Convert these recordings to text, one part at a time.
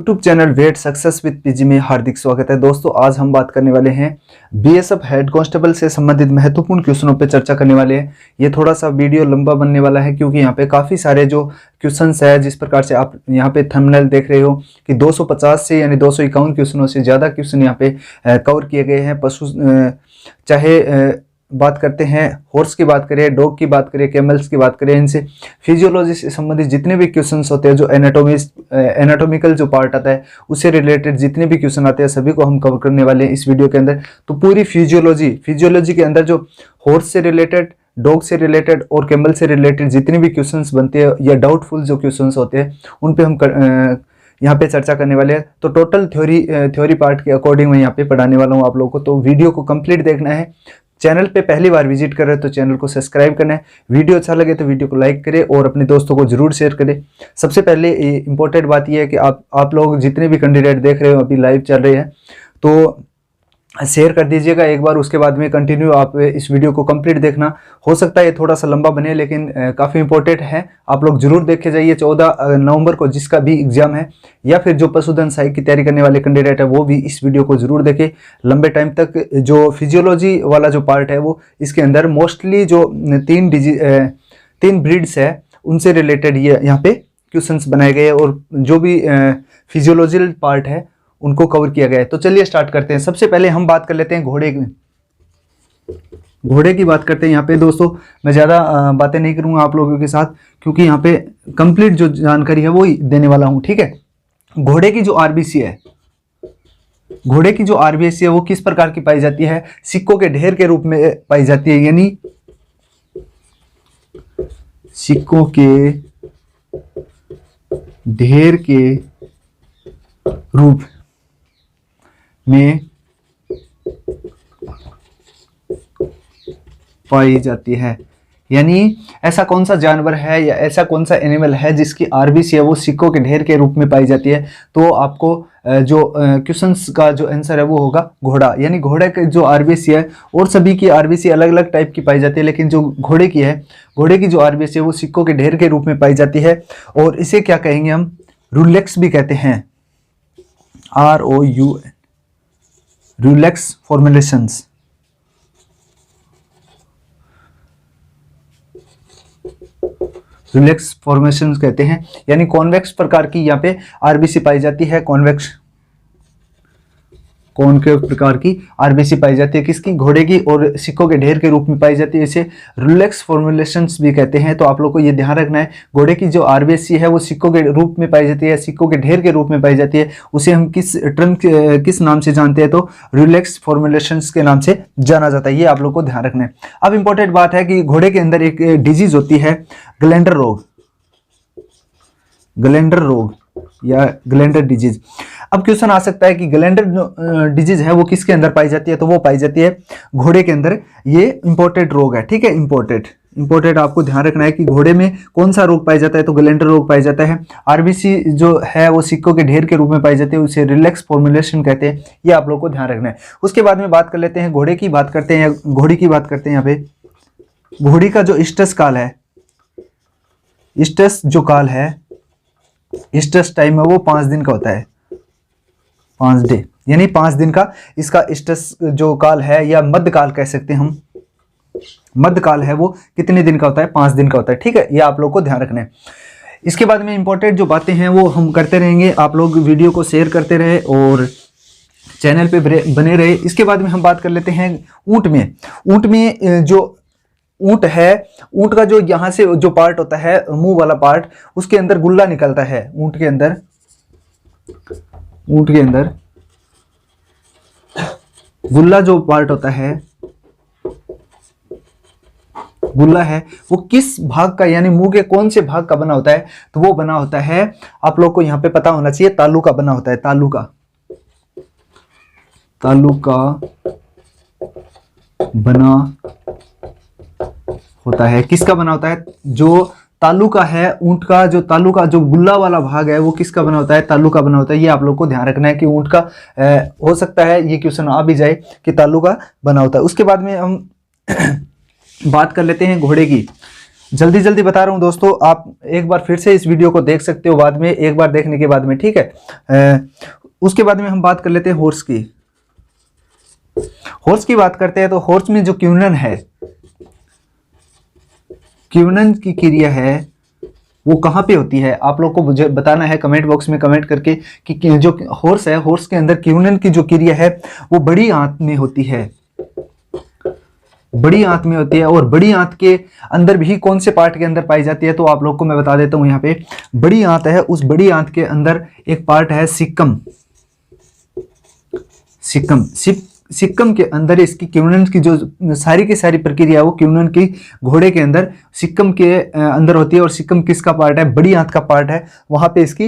YouTube channel wait success with PG में हार्दिक स्वागत है। दोस्तों, आज हम बात करने वाले हैं बीएसएफ हेड कांस्टेबल से संबंधित महत्वपूर्ण क्वेश्चनों पे चर्चा करने वाले हैं। ये थोड़ा सा वीडियो लंबा बनने वाला है क्योंकि यहाँ पे काफ़ी सारे जो क्वेश्चंस है, जिस प्रकार से आप यहाँ पे थंबनेल देख रहे हो कि 250 से यानी 251 क्वेश्चनों से ज़्यादा क्वेश्चन यहाँ पे कवर किए गए हैं। चाहे बात करते हैं हॉर्स की बात करें, डॉग की बात करें, कैमल्स की बात करें, इनसे फिजियोलॉजी से संबंधित जितने भी क्वेश्चंस होते हैं, जो एनाटॉमिकल जो पार्ट आता है उससे रिलेटेड जितने भी क्वेश्चन आते हैं सभी को हम कवर करने वाले हैं इस वीडियो के अंदर। तो पूरी फिजियोलॉजी के अंदर जो हॉर्स से रिलेटेड, डॉग से रिलेटेड और कैमल से रिलेटेड जितने भी क्वेश्चंस बनते हैं या डाउटफुल जो क्वेश्चंस होते हैं उन पे हम यहाँ पे चर्चा करने वाले हैं। तो टोटल थ्योरी पार्ट के अकॉर्डिंग मैं यहाँ पे पढ़ाने वाला हूँ आप लोगों को। तो वीडियो को कंप्लीट देखना है। चैनल पे पहली बार विजिट कर रहे हो तो चैनल को सब्सक्राइब करना है। वीडियो अच्छा लगे तो वीडियो को लाइक करें और अपने दोस्तों को जरूर शेयर करें। सबसे पहले इंपॉर्टेंट बात यह है कि आप लोग जितने भी कैंडिडेट देख रहे हो, अभी लाइव चल रहे हैं, तो शेयर कर दीजिएगा एक बार। उसके बाद में कंटिन्यू आप इस वीडियो को कंप्लीट देखना। हो सकता है ये थोड़ा सा लंबा बने, लेकिन काफ़ी इंपॉर्टेंट है, आप लोग जरूर देखे जाइए। 14 नवंबर को जिसका भी एग्जाम है या फिर जो पशुधन सहायक की तैयारी करने वाले कैंडिडेट है वो भी इस वीडियो को जरूर देखें लंबे टाइम तक। जो फिजियोलॉजी वाला जो पार्ट है वो इसके अंदर मोस्टली जो तीन ब्रीड्स है उनसे रिलेटेड ये यहाँ पे क्वेश्चंस बनाए गए और जो भी फिजियोलॉजिकल पार्ट है उनको कवर किया गया है। तो चलिए स्टार्ट करते हैं। सबसे पहले हम बात कर लेते हैं घोड़े की बात करते हैं। यहाँ पे दोस्तों मैं ज़्यादा बातें नहीं करूँगा आप लोगों के साथ, क्योंकि यहाँ पे कंप्लीट जो जानकारी है वो ही देने वाला हूँ, ठीक है। घोड़े की जो आरबीसी है, वो किस प्रकार की पाई जाती है? सिक्कों के ढेर के रूप में पाई जाती है, यानी सिक्कों के ढेर के रूप में पाई जाती है। यानी ऐसा कौन सा जानवर है या ऐसा कौन सा एनिमल है जिसकी आरबीसी है वो सिक्कों के ढेर के रूप में पाई जाती है? तो आपको जो क्वेश्चंस का जो आंसर है वो होगा घोड़ा। यानी घोड़े की जो आरबीसी है, और सभी की आरबीसी अलग अलग टाइप की पाई जाती है, लेकिन जो घोड़े की जो आरबीसी है वो सिक्कों के ढेर के रूप में पाई जाती है। और इसे क्या कहेंगे हम? रूलेक्स भी कहते हैं, ROU, रूलेक्स फॉर्मुलेशंस। रूलेक्स फॉर्मेशंस कहते हैं। यानी कॉन्वेक्स प्रकार की यहाँ पे आरबीसी पाई जाती है। कॉनकेव प्रकार की आरबीसी पाई जाती है किसकी? घोड़े की, और सिक्कों के ढेर के रूप में पाई जाती है। इसे रूलेक्स फॉर्मुलेशंस भी कहते हैं। तो आप लोग को ये ध्यान रखना है, घोड़े की जो आरबीसी है वो सिक्कों के रूप में पाई जाती है, सिक्कों के ढेर के रूप में पाई जाती है। उसे हम किस नाम से जानते हैं? तो रूलेक्स फॉर्मुलेशंस के नाम से जाना जाता है। ये आप लोग को ध्यान रखना है। अब इंपॉर्टेंट बात है कि घोड़े के अंदर एक डिजीज होती है ग्लैंडर रोग या ग्लैंडर डिजीज। अब क्वेश्चन आ सकता है कि ग्लैंडर डिजीज है वो किसके अंदर पाई जाती है? तो वो पाई जाती है घोड़े के अंदर। ये इंपोर्टेड रोग है, ठीक है। इंपोर्टेड आपको ध्यान रखना है कि घोड़े में कौन सा रोग पाया जाता है? तो ग्लैंडर रोग पाया जाता है। आरबीसी जो है वो सिक्कों के ढेर के रूप में पाई जाती है, उसे रिलैक्स फॉर्मुलेशन कहते हैं। ये आप लोग को ध्यान रखना है। उसके बाद में बात कर लेते हैं घोड़ी की बात करते हैं यहाँ पे। घोड़ी का जो स्ट्रेस टाइम है वो 5 दिन का होता है, 5 डे, यानी 5 दिन का इसका स्ट्रेस जो काल है, या मध्यकाल कह सकते हैं हम। मध्यकाल है वो कितने दिन का होता है? 5 दिन का होता है, ठीक है। ये आप लोग को ध्यान रखना है। इसके बाद में इंपॉर्टेंट जो बातें हैं वो हम करते रहेंगे। आप लोग वीडियो को शेयर करते रहे और चैनल पे बने रहे। इसके बाद में हम बात कर लेते हैं ऊंट में जो ऊंट है, ऊंट का जो यहाँ से जो पार्ट होता है, मुंह वाला पार्ट, उसके अंदर गुल्ला निकलता है। ऊंट के अंदर गुल्ला जो पार्ट होता है, गुल्ला है वो किस भाग का, यानी मुंह के कौन से भाग का बना होता है? तो वो बना होता है, आप लोग को यहाँ पे पता होना चाहिए, तालू का बना होता है। तालू का बना होता है। किसका बना होता है? जो तालू का है, ऊंट का जो तालू का जो गुल्ला वाला भाग है वो किसका बना होता है? तालू का बना होता है। ये आप लोग को ध्यान रखना है कि ऊंट का हो सकता है ये क्वेश्चन आ भी जाए कि तालू का बना होता है। उसके बाद में हम बात कर लेते हैं घोड़े की। जल्दी जल्दी बता रहा हूँ दोस्तों, आप एक बार फिर से इस वीडियो को देख सकते हो बाद में, एक बार देखने के बाद में, ठीक है। उसके बाद में हम बात कर लेते हैं हॉर्स की। हॉर्स की बात करते हैं तो हॉर्स में जो क्यूनन है, क्यूनन की क्रिया है वो कहाँ पे होती है, आप लोग को मुझे बताना है कमेंट बॉक्स में कमेंट करके कि जो हॉर्स है, हॉर्स के अंदर क्यूनन की जो क्रिया है वो बड़ी आंत में होती है, बड़ी आंत में होती है। और बड़ी आंत के अंदर भी कौन से पार्ट के अंदर पाई जाती है, तो आप लोग को मैं बता देता हूं। यहाँ पे बड़ी आंत है, उस बड़ी आंत के अंदर एक पार्ट है सिक्कम। सिक्कम के अंदर इसकी क्यूनन की जो सारी की सारी प्रक्रिया है वो क्यूनन की घोड़े के अंदर सिक्कम के अंदर होती है। और सिक्कम किसका पार्ट है, बड़ी आंत का पार्ट है, वहां पे इसकी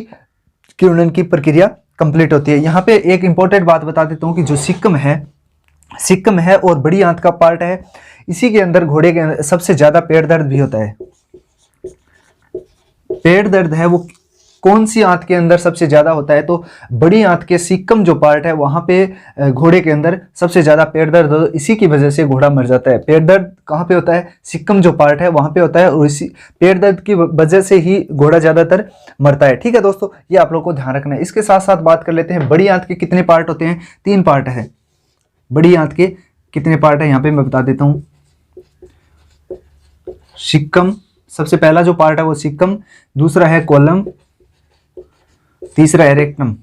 क्यूनन की प्रक्रिया कंप्लीट होती है। यहाँ पे एक इंपॉर्टेंट बात बता देता हूँ कि जो सिक्कम है और बड़ी आंत का पार्ट है, इसी के अंदर घोड़े के अंदर सबसे ज्यादा पेट दर्द भी होता है। पेट दर्द है वो कौन सी आंत के अंदर सबसे ज्यादा होता है, तो बड़ी आंत के सिक्कम जो पार्ट है वहां पे घोड़े के अंदर सबसे ज्यादा पेट दर्द हो, इसी की वजह से घोड़ा मर जाता है। पेट दर्द कहाँ पे होता है, सिक्कम जो पार्ट है वहां पे होता है, और इसी पेट दर्द की वजह से ही घोड़ा ज्यादातर मरता है। ठीक है दोस्तों, ये आप लोग को ध्यान रखना है। इसके साथ साथ बात कर लेते हैं बड़ी आंत के कितने पार्ट होते हैं, 3 पार्ट है। बड़ी आंत के कितने पार्ट है यहाँ पे मैं बता देता हूं। सिक्कम, सबसे पहला जो पार्ट है वो सिक्कम, दूसरा है कोलम, तीसरा है रेक्टम।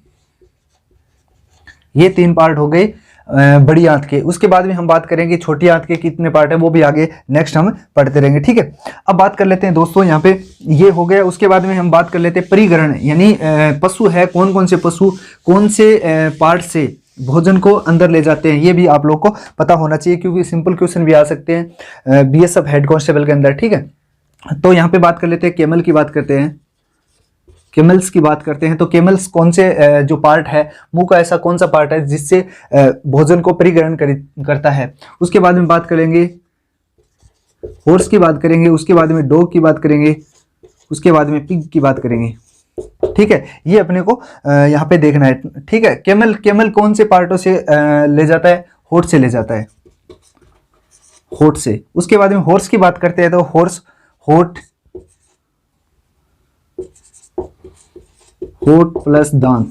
ये 3 पार्ट हो गए बड़ी आंत के। उसके बाद में हम बात करेंगे छोटी आंत के कितने पार्ट है, वो भी आगे नेक्स्ट हम पढ़ते रहेंगे। ठीक है, अब बात कर लेते हैं दोस्तों, यहाँ पे ये हो गया। उसके बाद में हम बात कर लेते हैं परिग्रहण, यानी पशु है, कौन कौन से पशु कौन से पार्ट से भोजन को अंदर ले जाते हैं, ये भी आप लोग को पता होना चाहिए, क्योंकि सिंपल क्वेश्चन भी आ सकते हैं बीएसएफ हेड कांस्टेबल के अंदर। ठीक है, तो यहाँ पे बात कर लेते हैं कैमल की बात करते हैं, कैमल्स की बात करते हैं। तो कैमल्स कौन से जो पार्ट है, मुंह का ऐसा कौन सा पार्ट है जिससे भोजन को परिग्रहण करता है। उसके बाद में बात करेंगे हॉर्स की बात करेंगे, उसके बाद में डॉग की बात करेंगे, उसके बाद में पिग की बात करेंगे। ठीक है, ये अपने को यहाँ पे देखना है। ठीक है, कैमल कौन से पार्टों से ले जाता है, होठ से ले जाता है, होठ से। उसके बाद में हॉर्स की बात करते हैं तो हॉर्स होठ प्लस दांत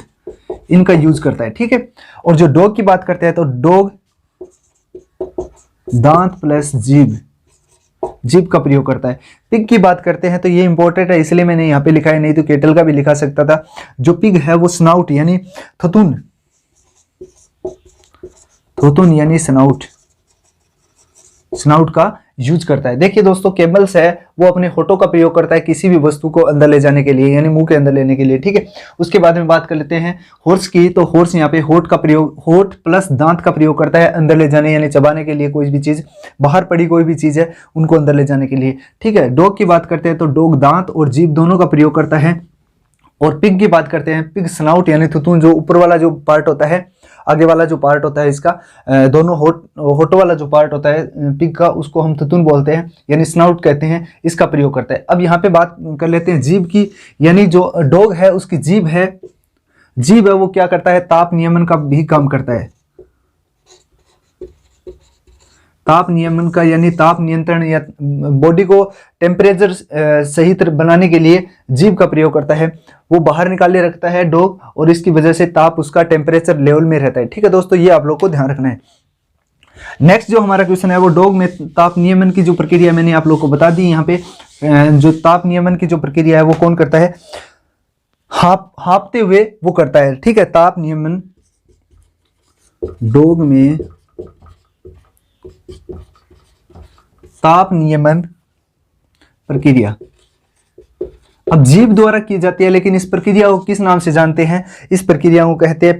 इनका यूज करता है। ठीक है, और जो डॉग की बात करते हैं तो डॉग दांत प्लस जीभ का प्रयोग करता है। पिग की बात करते हैं तो ये इंपॉर्टेंट है, इसलिए मैंने यहाँ पे लिखा है, नहीं तो केटल का भी लिखा सकता था। जो पिग है वो स्नाउट यानी थुतुन यानी स्नाउट का यूज करता है। देखिए दोस्तों, कैमल्स है वो अपने होठों का प्रयोग करता है किसी भी वस्तु को अंदर ले जाने के लिए, यानी मुंह के अंदर लेने के लिए। ठीक है, उसके बाद में बात कर लेते हैं हॉर्स की। तो हॉर्स यहाँ पे होठ प्लस दांत का प्रयोग करता है अंदर ले जाने यानी चबाने के लिए, कोई भी चीज बाहर पड़ी कोई भी चीज है उनको अंदर ले जाने के लिए। ठीक है, डॉग की बात करते हैं तो डॉग दांत और जीभ दोनों का प्रयोग करता है। और पिग की बात करते हैं, पिग स्नाउट यानी थुतुन, जो ऊपर वाला जो पार्ट होता है, आगे वाला जो पार्ट होता है इसका, दोनों होठों वाला जो पार्ट होता है पिग का, उसको हम थुतुन बोलते हैं यानी स्नाउट कहते हैं, इसका प्रयोग करता है। अब यहाँ पे बात कर लेते हैं जीभ की, यानी जो डॉग है उसकी जीभ है वो क्या करता है, ताप नियमन का भी काम करता है। ताप नियमन का यानी ताप नियंत्रण या बॉडी को टेम्परेचर सही तरह बनाने के लिए जीभ का प्रयोग करता है। वो बाहर निकाले रखता है डॉग, और इसकी वजह से ताप उसका टेम्परेचर लेवल में रहता है। ठीक है दोस्तों, ये आप लोग को ध्यान रखना है। नेक्स्ट जो हमारा क्वेश्चन है वो डॉग में ताप नियमन की जो प्रक्रिया मैंने आप लोग को बता दी। यहाँ पे जो ताप नियमन की जो प्रक्रिया है वो कौन करता है, हाँफते हुए वो करता है। ठीक है, ताप नियमन डॉग में ताप नियमन प्रक्रिया अब जीभ द्वारा की जाती है, लेकिन इस प्रक्रिया को किस नाम से जानते हैं, इस प्रक्रिया को कहते हैं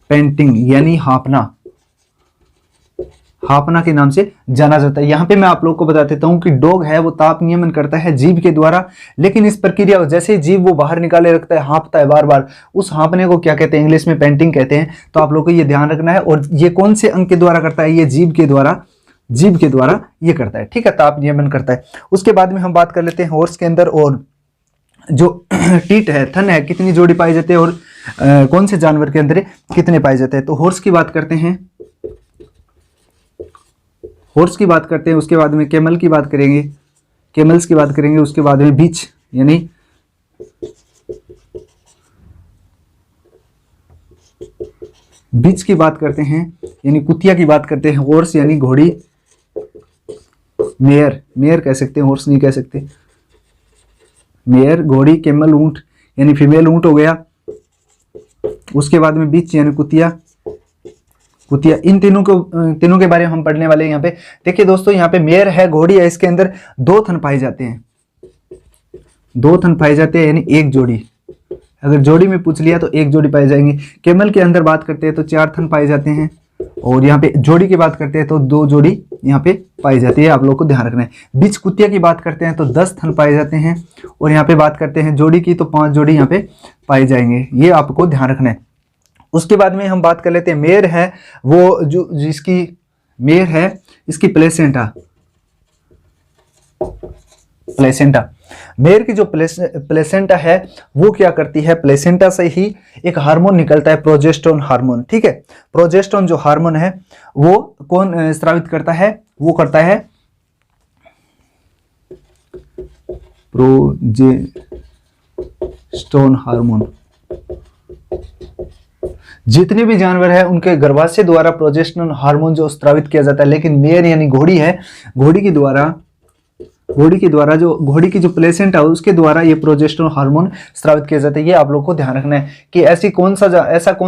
पेंटिंग यानी हाँफना के नाम से जाना जाता है। यहां पे मैं आप लोग को बता देता हूं कि डॉग है वो ताप नियमन करता है जीभ के द्वारा, लेकिन इस प्रक्रिया को जैसे जीभ वो बाहर निकाले रखता है, हाँफता है बार बार, उस हाँफने को क्या कहते हैं, इंग्लिश में पेंटिंग कहते हैं। तो आप लोग को ये ध्यान रखना है। और ये कौन से अंग के द्वारा करता है, ये जीभ के द्वारा ये करता है। ठीक है, ताप नियमन करता है। उसके बाद में हम बात कर लेते हैं हॉर्स के अंदर, और जो टीट है, थन है, कितनी जोड़ी पाई जाती है, और कौन से जानवर के अंदर कितने पाए जाते हैं। तो हॉर्स की बात करते हैं, हॉर्स की बात करते हैं, उसके बाद में कैमल की बात करेंगे, कैमल्स की बात करेंगे, उसके बाद में बीच यानी बीच की बात करते हैं, यानी कुतिया की बात करते हैं, हॉर्स यानी घोड़ी, मेयर, मेयर कह सकते हैं, हॉर्स नहीं कह सकते, मेयर घोड़ी, कैमल ऊंट यानी फीमेल ऊंट हो गया, उसके बाद में बीच यानी कुतिया, कुतिया। इन तीनों के बारे में हम पढ़ने वाले हैं यहाँ पे। देखिए दोस्तों, यहाँ पे मेयर है, घोड़ी है, इसके अंदर 2 थन पाए जाते हैं, 2 थन पाए जाते हैं यानी एक जोड़ी। अगर जोड़ी में पूछ लिया तो एक जोड़ी पाए जाएंगे। कैमल के अंदर बात करते हैं तो 4 थन पाए जाते हैं, और यहाँ पे जोड़ी की बात करते हैं तो 2 जोड़ी यहाँ पे पाई जाती है, आप लोग को ध्यान रखना है। बीच कुतिया की बात करते हैं तो 10 थन पाए जाते हैं, और यहाँ पे बात करते हैं जोड़ी की तो 5 जोड़ी यहाँ पे पाए जाएंगे, ये आपको ध्यान रखना है। उसके बाद में हम बात कर लेते हैं मेयर है, वो जो जिसकी मेयर है, इसकी प्लेसेंटा, प्लेसेंटा, मेयर की जो प्लेसेंटा है वो क्या करती है, प्लेसेंटा से ही एक हार्मोन निकलता है, प्रोजेस्टेरोन हार्मोन, ठीक है। प्रोजेस्टेरोन जो हार्मोन है वो कौन स्रावित करता है, वो करता है प्रोजेस्टेरोन हार्मोन। जितने भी जानवर है उनके गर्भाशय द्वारा प्रोजेस्टेरोन हार्मोन जो स्रावित किया जाता है, लेकिन मेयर यानी घोड़ी है, घोड़ी के द्वारा जो घोड़ी की जो प्लेसेंटा है उसके द्वारा ये प्रोजेस्टेरोन हार्मोन स्रावित किया जाता है। ये आप लोग को ध्यान रखना है कि ऐसा कौन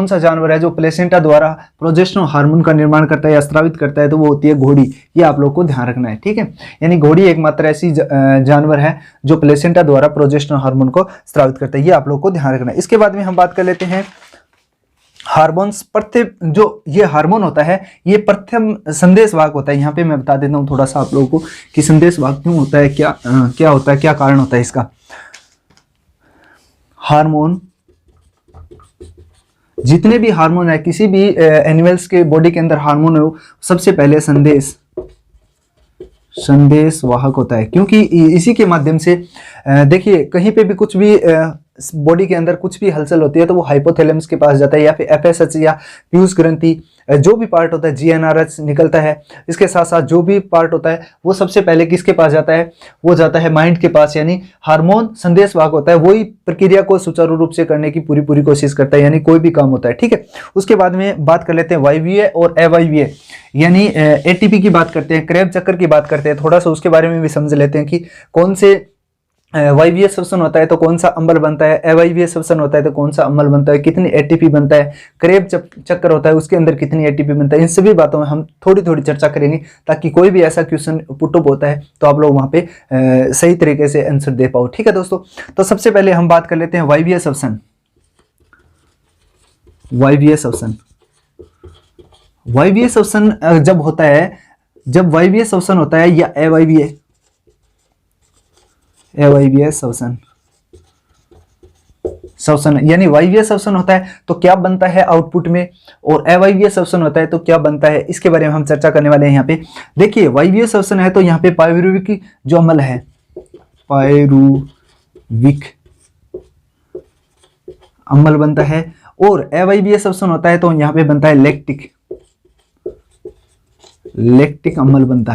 सा जानवर है जो प्लेसेंटा द्वारा प्रोजेस्टेरोन हार्मोन का निर्माण करता है या स्रावित करता है, तो वो होती है घोड़ी। ये आप लोग को ध्यान रखना है, ठीक है। यानी घोड़ी एकमात्र ऐसी जानवर है जो प्लेसेंटा द्वारा प्रोजेस्टेरोन हार्मोन को स्रावित करता है, ये आप लोग को ध्यान रखना है। इसके बाद में हम बात कर लेते हैं हार्मोन्स। प्रत्येक जो ये हार्मोन होता है ये प्रथम संदेशवाहक होता है। यहाँ पे मैं बता देता हूँ थोड़ा सा आप लोगों को कि संदेशवाहक क्यों होता है, क्या होता है, क्या कारण होता है इसका। हार्मोन, जितने भी हार्मोन है, किसी भी एनिमल्स के बॉडी के अंदर हार्मोन हो, सबसे पहले संदेशवाहक होता है, क्योंकि इसी के माध्यम से देखिए कहीं पे भी कुछ भी बॉडी के अंदर कुछ भी हलचल होती है तो वो हाइपोथैलेमस के पास जाता है, या फिर एफएसएच या पीयूष ग्रंथि, जो भी पार्ट होता है, जीएनआरएच निकलता है। इसके साथ साथ जो भी पार्ट होता है वो सबसे पहले किसके पास जाता है, वो जाता है माइंड के पास। यानी हार्मोन संदेशवाहक होता है, वही प्रक्रिया को सुचारू रूप से करने की पूरी कोशिश करता है, यानी कोई भी काम होता है, ठीक है। उसके बाद में बात कर लेते हैं वायवीय और अवायवीय, यानी एटीपी की बात करते हैं, क्रेब चक्कर की बात करते हैं। थोड़ा सा उसके बारे में भी समझ लेते हैं कि कौन से वायवीय श्वसन होता है तो कौन सा अम्ल बनता है, अवायवीय श्वसन होता है तो कौन सा अम्ल बनता है, कितनी एटीपी बनता है, क्रेब चक्कर होता है उसके अंदर कितनी एटीपी बनता है। इन सभी बातों में हम थोड़ी चर्चा करेंगे, ताकि कोई भी ऐसा क्वेश्चन पुटअप होता है तो आप लोग वहां पे सही तरीके से आंसर दे पाओ, ठीक है दोस्तों। तो सबसे पहले हम बात कर लेते हैं वायवीय श्वसन। वायवीय श्वसन, वायवीय श्वसन जब होता है, जब वायवीय श्वसन होता है या अवायवीय श्वसन यानी वायवीय श्वसन होता है तो क्या बनता है आउटपुट में, और अवायवीय श्वसन होता है तो क्या बनता है, इसके बारे में हम चर्चा करने वाले हैं। यहाँ पे देखिए वायवीय श्वसन है तो यहाँ पे पायरुविक जो अम्ल है, पायरुविक अम्ल बनता है, और अवायवीय श्वसन होता है तो यहाँ पे बनता है लैक्टिक अम्ल बनता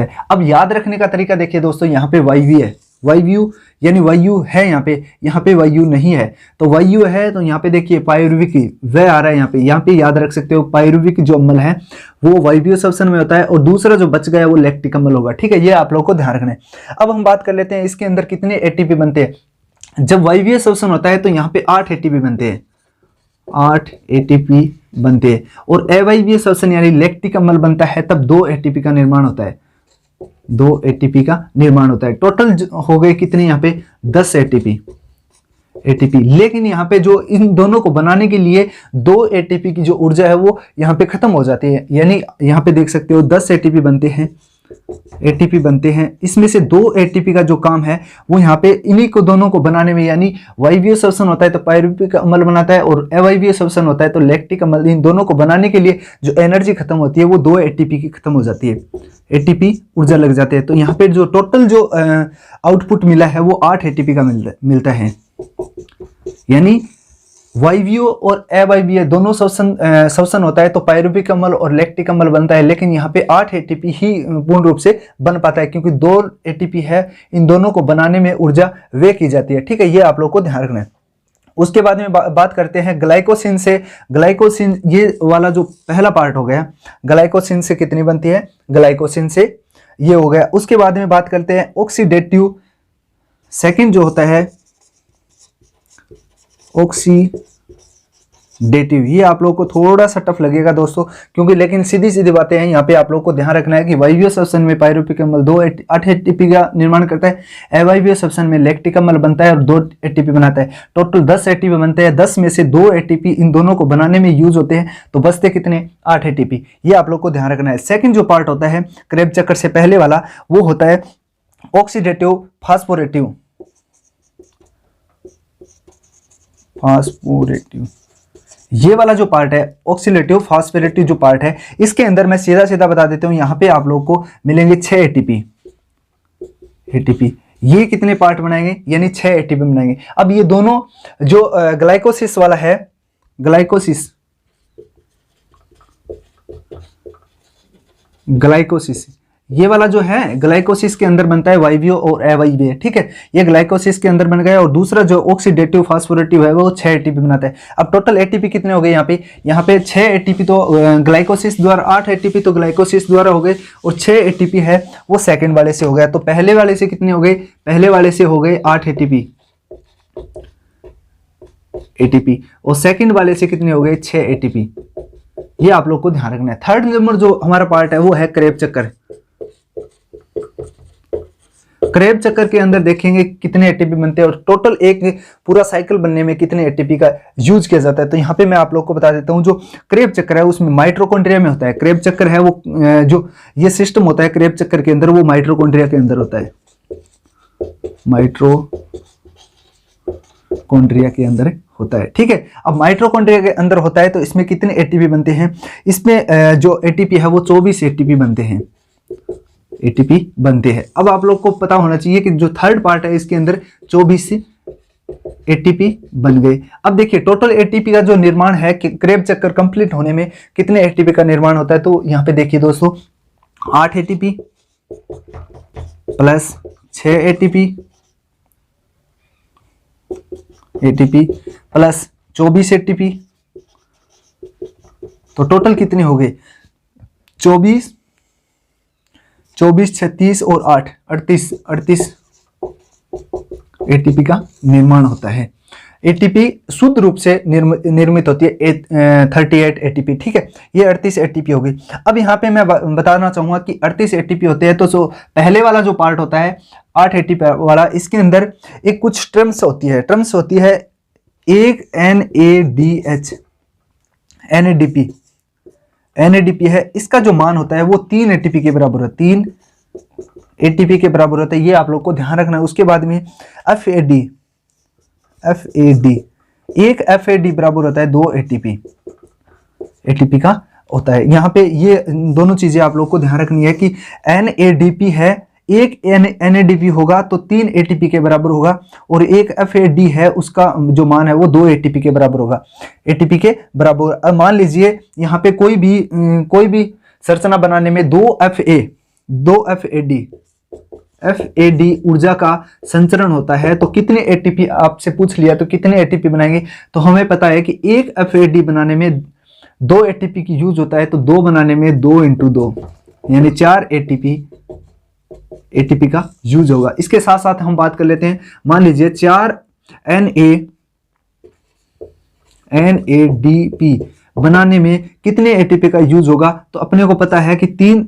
है, अब याद रखने का तरीका देखिए दोस्तों, यहाँ पे वायवीय है, वायु यानी वायु है, यहाँ पे वायु नहीं है, तो वायु है तो यहाँ पे देखिए पायरुविक वह आ रहा है, यहाँ पे याद रख सकते हो। पायरुविक जो अम्ल है वो वायवीय श्वसन में होता है, और दूसरा जो बच गया वो लैक्टिक अम्ल होगा, ठीक है। ये आप लोगों को ध्यान रखना है। अब हम बात कर लेते हैं इसके अंदर कितने एटीपी बनते हैं। जब वायवीय श्वसन होता है तो यहाँ पे 8 एटीपी बनते हैं, 8 एटीपी बनते हैं, और अवायवीय श्वसन यानी लैक्टिक अम्ल बनता है तब 2 एटीपी का निर्माण होता है, 2 एटीपी का निर्माण होता है। टोटल हो गए कितने यहाँ पे 10 एटीपी। लेकिन यहाँ पे जो इन दोनों को बनाने के लिए 2 एटीपी की जो ऊर्जा है वो यहाँ पे खत्म हो जाती है, यानी यहाँ पे देख सकते हो 10 एटीपी बनते हैं, इसमें से 2 एटीपी का जो काम है वो यहाँ पे इन्हीं को दोनों को बनाने में, यानी वायवीय श्वसन होता है तो पायरुविक अम्ल बनाता है, और अवायवीय श्वसन होता है तो लैक्टिक अम्ल। इन दोनों को बनाने के लिए जो एनर्जी खत्म होती है वो 2 एटीपी की खत्म हो जाती है, एटीपी ऊर्जा लग जाते हैं। तो यहाँ पे जो टोटल जो आउटपुट मिला है वो 8 एटीपी का मिलता है, यानी वायवीय और अवायवीय दोनों श्वसन होता है तो पायरुविक अम्ल और लैक्टिक अम्ल बनता है, लेकिन यहाँ पे 8 एटीपी ही पूर्ण रूप से बन पाता है, क्योंकि 2 एटीपी है, इन दोनों को बनाने में ऊर्जा व्यय की जाती है। ठीक है, ये आप लोग को ध्यान रखना है। उसके बाद में बात करते हैं ग्लाइकोसिन से। ग्लाइकोसिन ये वाला जो पहला पार्ट हो गया, ग्लाइकोसिन से कितनी बनती है, ग्लाइकोसिन से ये हो गया। उसके बाद में बात करते हैं ऑक्सीडेटिव, सेकंड जो होता है ऑक्सीडेटिव। ये आप लोग को थोड़ा सा टफ लगेगा दोस्तों, क्योंकि लेकिन सीधी सीधी बातें हैं। यहाँ पे आप लोग को ध्यान रखना है कि वायवीय श्वसन में पायरुविक अम्ल 8 एटीपी का निर्माण करता है, अवायवीय श्वसन में लैक्टिक अम्ल बनता है और 2 एटीपी बनाता है। टोटल 10 एटीपी बनते हैं, 10 में से 2 एटीपी इन दोनों को बनाने में यूज होते हैं, तो बचते कितने, 8 एटीपी। ये आप लोग को ध्यान रखना है। सेकेंड जो पार्ट होता है क्रेब चक्कर से पहले वाला, वो होता है ऑक्सीडेटिव फास्फोरेटिव। ये वाला जो पार्ट है ऑक्सीडेटिव फास्फोरेटिव जो पार्ट है, इसके अंदर मैं सीधा सीधा बता देता हूं, यहां पे आप लोग को मिलेंगे 6 एटीपी। ये कितने पार्ट बनाएंगे, यानी 6 एटीपी बनाएंगे। अब ये दोनों जो ग्लाइकोसिस वाला है, ग्लाइकोसिस ये वाला जो है ग्लाइकोसिस के अंदर बनता है वायवीय और अवायवीय। ठीक है, ये ग्लाइकोसिस के अंदर बन गया। और दूसरा जो ऑक्सीडेटिव फास्फोरेटिव है वो 6 एटीपी बनाता है। अब टोटल एटीपी कितने हो गए यहाँ पे 6 एटीपी तो ग्लाइकोसिस द्वारा, 8 एटीपी तो ग्लाइकोसिस द्वारा हो गए, और 6 एटीपी है वो सेकेंड वाले से हो गया। तो पहले वाले से कितने हो गए, पहले वाले से हो गए 8 एटीपी, और सेकेंड वाले से कितने हो गए, 6 एटीपी। ये आप लोग को ध्यान रखना है। थर्ड नंबर जो हमारा पार्ट है वो है क्रेब चक्कर। क्रेब चक्कर के अंदर देखेंगे कितने एटीपी बनते हैं और टोटल एक पूरा साइकिल बनने में कितने एटीपी का यूज किया जाता है। तो यहाँ पे मैं आप लोग को बता देता हूँ, जो क्रेब चक्कर है उसमें माइटोकॉन्ड्रिया में होता है। क्रेब चक्कर है वो जो ये सिस्टम होता है क्रेब चक्कर के अंदर, वो माइटोकॉन्ड्रिया के अंदर होता है, माइटोकॉन्ड्रिया के अंदर होता है। ठीक है, अब माइटोकॉन्ड्रिया के अंदर होता है तो इसमें कितने एटीपी बनते हैं, इसमें जो एटीपी है वो 24 एटीपी बनते हैं, अब आप लोग को पता होना चाहिए कि जो थर्ड पार्ट है इसके अंदर 24 एटीपी बन गए। अब देखिए टोटल एटीपी का जो निर्माण है कि क्रेब चक्कर कंप्लीट होने में कितने एटीपी का निर्माण होता है, तो यहाँ पे देखिए दोस्तों 8 ATP plus 6 ATP plus 24 ATP, तो टोटल कितने हो गए, 24, 36 और 8, 38 एटीपी का निर्माण होता है। एटीपी शुद्ध रूप से निर्मित होती है 38 एटीपी। ठीक है, ये 38 एटीपी हो गई। अब यहाँ पे मैं बताना चाहूंगा कि 38 एटीपी होते हैं, तो जो पहले वाला जो पार्ट होता है 8 एटीपी वाला, इसके अंदर एक कुछ टर्म्स होती है, एक NADH NADP है, इसका जो मान होता है वो 3 एटीपी के बराबर है, 3 एटीपी के बराबर होता है। ये आप लोग को ध्यान रखना है। उसके बाद में FAD, एक FAD बराबर होता है 2 एटीपी का होता है। यहाँ पे ये दोनों चीजें आप लोग को ध्यान रखनी है कि NADP है, एक NADP होगा तो 3 एटीपी के बराबर होगा, और एक FAD है उसका जो मान है वो 2 एटीपी के बराबर होगा, एटीपी के बराबर। अब मान लीजिए यहाँ पे कोई भी संरचना बनाने में 2 FAD ऊर्जा का संचरण होता है, तो कितने एटीपी आपसे पूछ लिया, तो कितने एटीपी बनाएंगे, तो हमें पता है कि एक FAD बनाने में 2 एटीपी की यूज होता है, तो 2 बनाने में 2 × 2 यानी 4 एटीपी का यूज होगा। इसके साथ साथ हम बात कर लेते हैं, मान लीजिए 4 NADP बनाने में कितने एटीपी का यूज होगा, तो अपने को पता है कि 3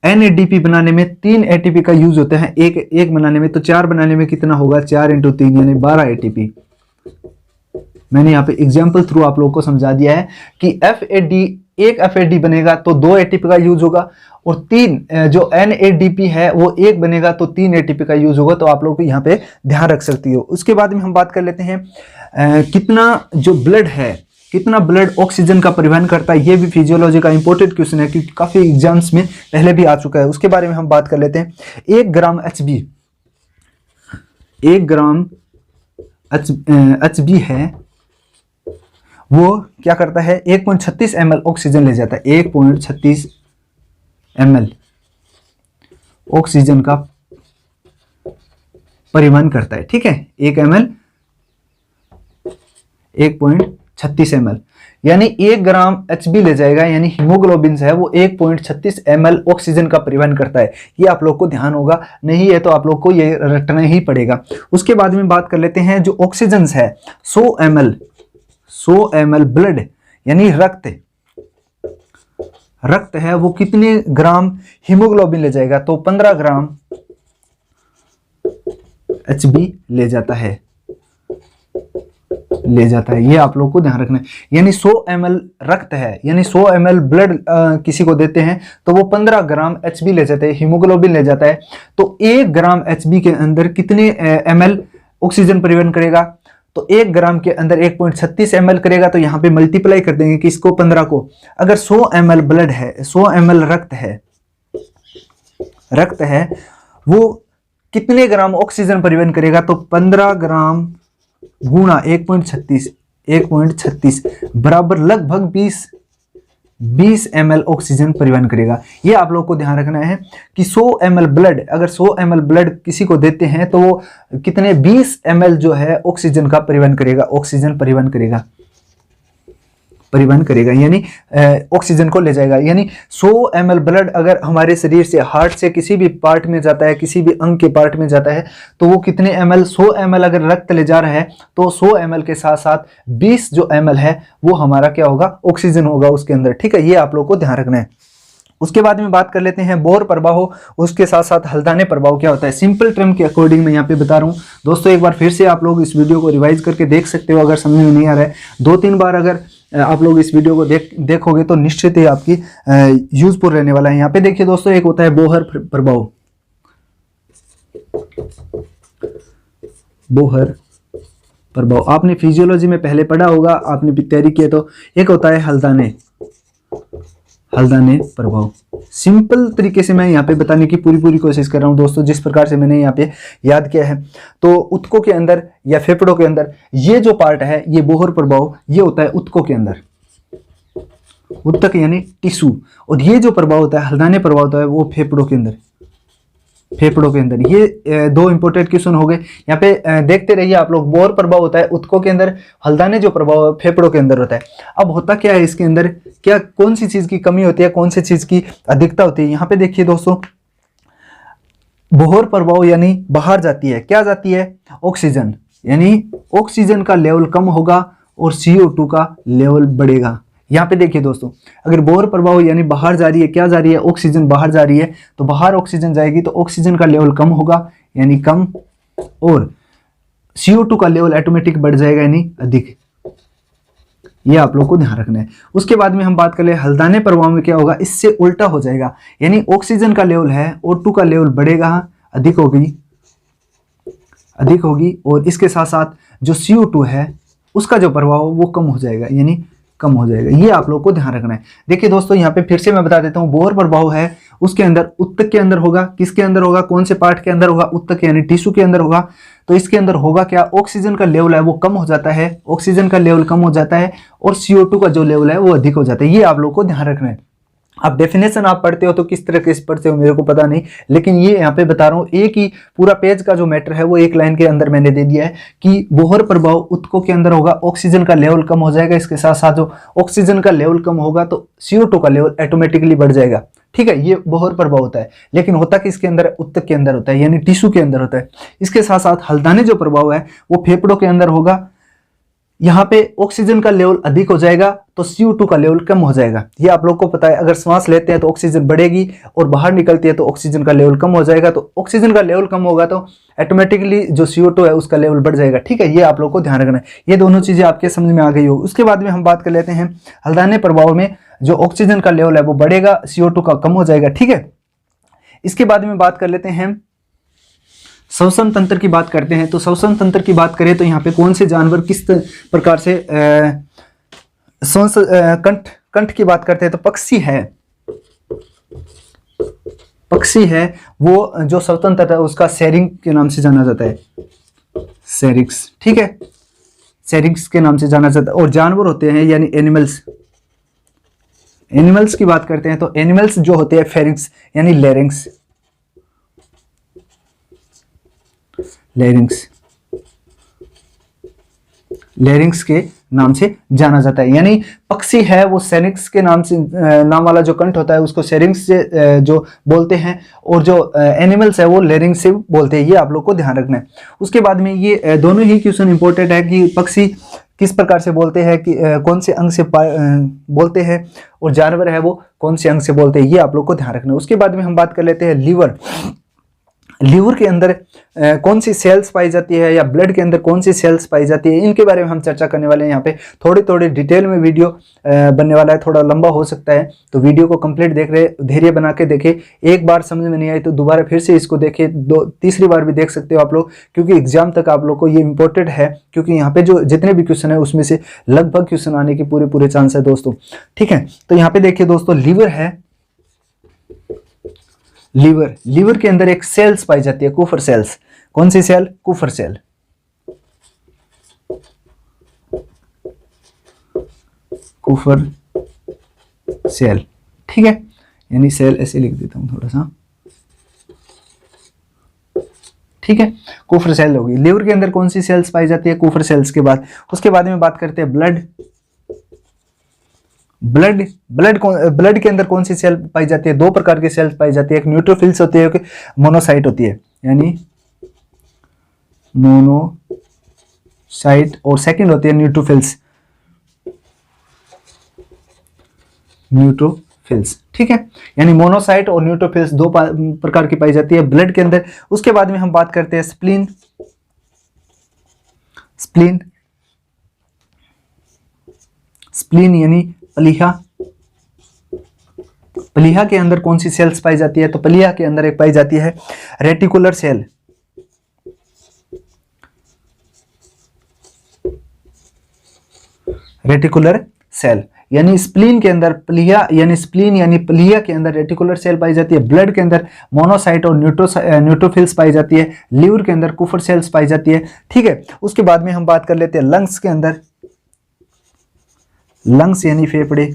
NADP बनाने में 3 एटीपी का यूज होता है, एक बनाने में, तो 4 बनाने में कितना होगा, 4 × 3 यानी 12 एटीपी। मैंने यहाँ पे एग्जाम्पल थ्रू आप लोगों को समझा दिया है कि एक FAD बनेगा तो 2 एटीपी का यूज होगा, और 3 जो NADP है वो 1 बनेगा तो 3 एटीपी का यूज होगा। तो आप लोग यहाँ पे ध्यान रख सकती हो। उसके बाद में हम बात कर लेते हैं कितना जो ब्लड है, कितना ब्लड ऑक्सीजन का परिवहन करता है। ये भी फिजियोलॉजी का इंपॉर्टेंट क्वेश्चन है, क्योंकि काफी एग्जाम्स में पहले भी आ चुका है। उसके बारे में हम बात कर लेते हैं। 1 ग्राम HB है वो क्या करता है, 1.36 ml ऑक्सीजन ले जाता है। 1.36 ml ऑक्सीजन का परिवहन करता है, ठीक है। 1 ml 1.36 ml यानी 1 ग्राम HB ले जाएगा, यानी हीमोग्लोबिन है वो 1.36 ml ऑक्सीजन का परिवहन करता है। ये आप लोग को ध्यान होगा, नहीं है तो आप लोग को ये रटना ही पड़ेगा। उसके बाद में बात कर लेते हैं जो ऑक्सीजन है 100 ml ब्लड यानी रक्त है वो कितने ग्राम हीमोग्लोबिन ले जाएगा, तो 15 ग्राम HB ले जाता है। ये आप लोग को ध्यान रखना है। यानी 100 ml रक्त है, यानी 100 ml ब्लड किसी को देते हैं तो वो 15 ग्राम HB ले जाते हैं, हीमोग्लोबिन ले जाता है। तो 1 ग्राम HB के अंदर कितने ml ऑक्सीजन परिवहन करेगा, तो 1 ग्राम के अंदर 1.36 ml करेगा। तो यहाँ पे मल्टीप्लाई कर देंगे किसको, 15 को। अगर 100 ml ब्लड है, 100 ml रक्त है वो कितने ग्राम ऑक्सीजन परिवहन करेगा, तो 15 ग्राम गुणा 1.36 बराबर लगभग 20 ml ऑक्सीजन परिवहन करेगा। ये आप लोग को ध्यान रखना है कि 100 ml ब्लड, अगर 100 ml ब्लड किसी को देते हैं तो वो कितने 20 ml जो है ऑक्सीजन का परिवहन करेगा, परिवहन करेगा यानी ऑक्सीजन को ले जाएगा। यानी 100 ml ब्लड अगर हमारे शरीर से, हार्ट से किसी भी पार्ट में जाता है, किसी भी अंग के पार्ट में जाता है, तो वो कितने ml, 100 ml अगर रक्त ले जा रहा है तो 100 ml के साथ साथ 20 जो ml है वो हमारा क्या होगा, ऑक्सीजन होगा उसके अंदर, ठीक है। ये आप लोग को ध्यान रखना है। उसके बाद में बात कर लेते हैं बोर प्रभाव, उसके साथ साथ हल्दाने प्रभाव क्या होता है। सिंपल टर्म के अकॉर्डिंग मैं यहाँ पे बता रहा हूँ दोस्तों। एक बार फिर से आप लोग इस वीडियो को रिवाइज करके देख सकते हो, अगर समझ में नहीं आ रहा है 2-3 बार अगर आप लोग इस वीडियो को देखोगे तो निश्चित ही आपकी यूजफुल रहने वाला है। यहाँ पे देखिए दोस्तों, एक होता है बोहर प्रभाव, आपने फिजियोलॉजी में पहले पढ़ा होगा, आपने भी तैयारी की है। तो एक होता है हल्दाने प्रभाव। सिंपल तरीके से मैं यहाँ पे बताने की पूरी कोशिश कर रहा हूँ दोस्तों, जिस प्रकार से मैंने यहाँ पे याद किया है। तो उत्तकों के अंदर या फेफड़ों के अंदर ये जो पार्ट है, ये बोहर प्रभाव, ये होता है उत्तकों के अंदर, उत्तक यानी टिश्यू। और ये जो प्रभाव होता है, हल्दाने प्रभाव होता है, वो फेफड़ों के अंदर। ये 2 इंपॉर्टेंट क्वेश्चन हो गए। यहाँ पे देखते रहिए आप लोग। बोहर प्रभाव होता है उत्तकों के अंदर, हल्दाने जो प्रभाव है फेफड़ों के अंदर होता है। अब होता क्या है इसके अंदर, क्या कौन सी चीज की कमी होती है, कौन सी चीज की अधिकता होती है। यहाँ पे देखिए दोस्तों, बोहर प्रभाव यानी बाहर जाती है, क्या जाती है, ऑक्सीजन, यानी ऑक्सीजन का लेवल कम होगा और CO2 का लेवल बढ़ेगा। यहाँ पे देखिए दोस्तों, अगर बोहर प्रभाव यानी बाहर जा रही है, क्या जा रही है, ऑक्सीजन बाहर जा रही है, तो बाहर ऑक्सीजन जाएगी तो ऑक्सीजन का लेवल कम होगा यानी कम, और CO2 का लेवल ऑटोमेटिक बढ़ जाएगा यानी अधिक। ये आप लोग को ध्यान रखना है। उसके बाद में हम बात कर ले हल्दाने प्रभाव में क्या होगा, इससे उल्टा हो जाएगा। यानी ऑक्सीजन का लेवल है, O2 का लेवल बढ़ेगा, अधिक होगी, और इसके साथ साथ जो CO2 है उसका जो प्रभाव वो कम हो जाएगा, यानी कम हो जाएगा। ये आप लोग को ध्यान रखना है। देखिए दोस्तों, यहाँ पे फिर से मैं बता देता हूँ, बोहर प्रभाव है उसके अंदर उत्तक के अंदर होगा, किसके अंदर होगा, कौन से पार्ट के अंदर होगा, उत्तक यानी टिश्यू के अंदर होगा। तो इसके अंदर होगा क्या, ऑक्सीजन का लेवल है वो कम हो जाता है, और CO2 का जो लेवल है वो अधिक हो जाता है। ये आप लोग को ध्यान रखना है। अब डेफिनेशन आप पढ़ते हो तो किस तरह के पढ़ते हो मेरे को पता नहीं, लेकिन ये यहाँ पे बता रहा हूँ। एक ही पूरा पेज का जो मैटर है वो एक लाइन के अंदर मैंने दे दिया है कि बोहर प्रभाव उत्तकों के अंदर होगा, ऑक्सीजन का लेवल कम हो जाएगा, इसके साथ साथ जो ऑक्सीजन का लेवल कम होगा तो CO2 का लेवल ऑटोमेटिकली बढ़ जाएगा, ठीक है। ये बोहर प्रभाव होता है। लेकिन होता किसके अंदर, उत्तक के अंदर होता है, यानी टिश्यू के अंदर होता है। इसके साथ साथ हल्दाने जो प्रभाव है वो फेफड़ों के अंदर होगा। यहाँ पे ऑक्सीजन का लेवल अधिक हो जाएगा तो CO2 का लेवल कम हो जाएगा। ये आप लोग को पता है। अगर सांस लेते हैं तो ऑक्सीजन बढ़ेगी और बाहर निकलती है तो ऑक्सीजन का लेवल कम हो जाएगा। तो ऑक्सीजन का लेवल कम होगा तो ऑटोमेटिकली जो CO2 है उसका लेवल बढ़ जाएगा, ठीक है। ये आप लोग को ध्यान रखना है। ये दोनों चीजें आपके समझ में आ गई होगी। उसके बाद में हम बात कर लेते हैं हल्दाने प्रभाव में जो ऑक्सीजन का लेवल है वो बढ़ेगा, CO2 का कम हो जाएगा, ठीक है। इसके बाद में बात कर लेते हैं श्वसन तंत्र की बात करते हैं। तो श्वसन तंत्र की बात करें तो यहाँ पे कौन से जानवर किस प्रकार से कंठ की बात करते हैं तो पक्षी है वो जो स्वतंत्र है उसका सेरिंग के नाम से जाना जाता है, सेरिक्स, ठीक है। सेरिंग्स के नाम से जाना जाता है। और जानवर होते हैं यानी एनिमल्स, एनिमल्स की बात करते हैं तो एनिमल्स जो होते हैं फेरिंग्स यानी लेरिंग्स, लेरिंग्स, लेरिंग्स के नाम से जाना जाता है। यानी पक्षी है वो सेरिंग्स के नाम से, नाम वाला जो कंठ होता है उसको सेरिंग्स से जो बोलते हैं, और जो एनिमल्स है वो लेरिंग्स से बोलते हैं। ये आप लोग को ध्यान रखना है। उसके बाद में ये दोनों ही क्वेश्चन इंपॉर्टेंट है कि पक्षी किस प्रकार से बोलते हैं, कि कौन से अंग से बोलते हैं, और जानवर है वो कौन से अंग से बोलते हैं, ये आप लोग को ध्यान रखना है। उसके बाद में हम बात कर लेते हैं लीवर। लीवर के अंदर कौन सी सेल्स पाई जाती है, या ब्लड के अंदर कौन सी सेल्स पाई जाती है, इनके बारे में हम चर्चा करने वाले हैं। यहाँ पे थोड़ी थोड़ी डिटेल में वीडियो बनने वाला है, थोड़ा लंबा हो सकता है, तो वीडियो को कंप्लीट देख रहे, धैर्य बना के देखें। एक बार समझ में नहीं आई तो दोबारा फिर से इसको देखें, तीसरी बार भी देख सकते हो आप लोग, क्योंकि एग्जाम तक आप लोग को ये इंपॉर्टेंट है, क्योंकि यहाँ पे जो जितने भी क्वेश्चन है उसमें से लगभग क्वेश्चन आने की पूरे चांस है दोस्तों। ठीक है, तो यहाँ पे देखिए दोस्तों, लीवर है, लीवर, लीवर के अंदर एक सेल्स पाई जाती है, कुफर सेल्स। कौन सी सेल? कुफर सेल। कुफर सेल, ठीक है, यानी सेल ऐसे लिख देता हूं थोड़ा सा, ठीक है, कुफर सेल होगी। लीवर के अंदर कौन सी सेल्स पाई जाती है? कुफर सेल्स के बाद। उसके बाद में बात करते हैं ब्लड। ब्लड के अंदर कौन सी सेल पाई जाती है? दो प्रकार की सेल्स पाई जाती है, एक न्यूट्रोफिल्स होती है, एक मोनोसाइट होती है, यानी मोनोसाइट, और सेकंड होती है न्यूट्रोफिल्स, न्यूट्रोफिल्स, ठीक है, यानी मोनोसाइट और न्यूट्रोफिल्स दो प्रकार की पाई जाती है ब्लड के अंदर। उसके बाद में हम बात करते हैं स्प्लीन। स्प्लीन, स्प्लीन यानी प्लीहा। प्लीहा के अंदर कौन सी सेल्स पाई जाती है? तो प्लीहा के अंदर एक पाई जाती है रेटिकुलर सेल। रेटिकुलर सेल, यानी स्प्लीन के अंदर प्लीहा, यानी स्प्लीन यानी प्लीहा के अंदर रेटिकुलर सेल पाई जाती है। ब्लड के अंदर मोनोसाइट और न्यूट्रोफिल्स पाई जाती है। लीवर के अंदर कुफर सेल्स पाई जाती है, ठीक है। उसके बाद में हम बात कर लेते हैं लंग्स के अंदर। लंग्स यानी फेफड़े।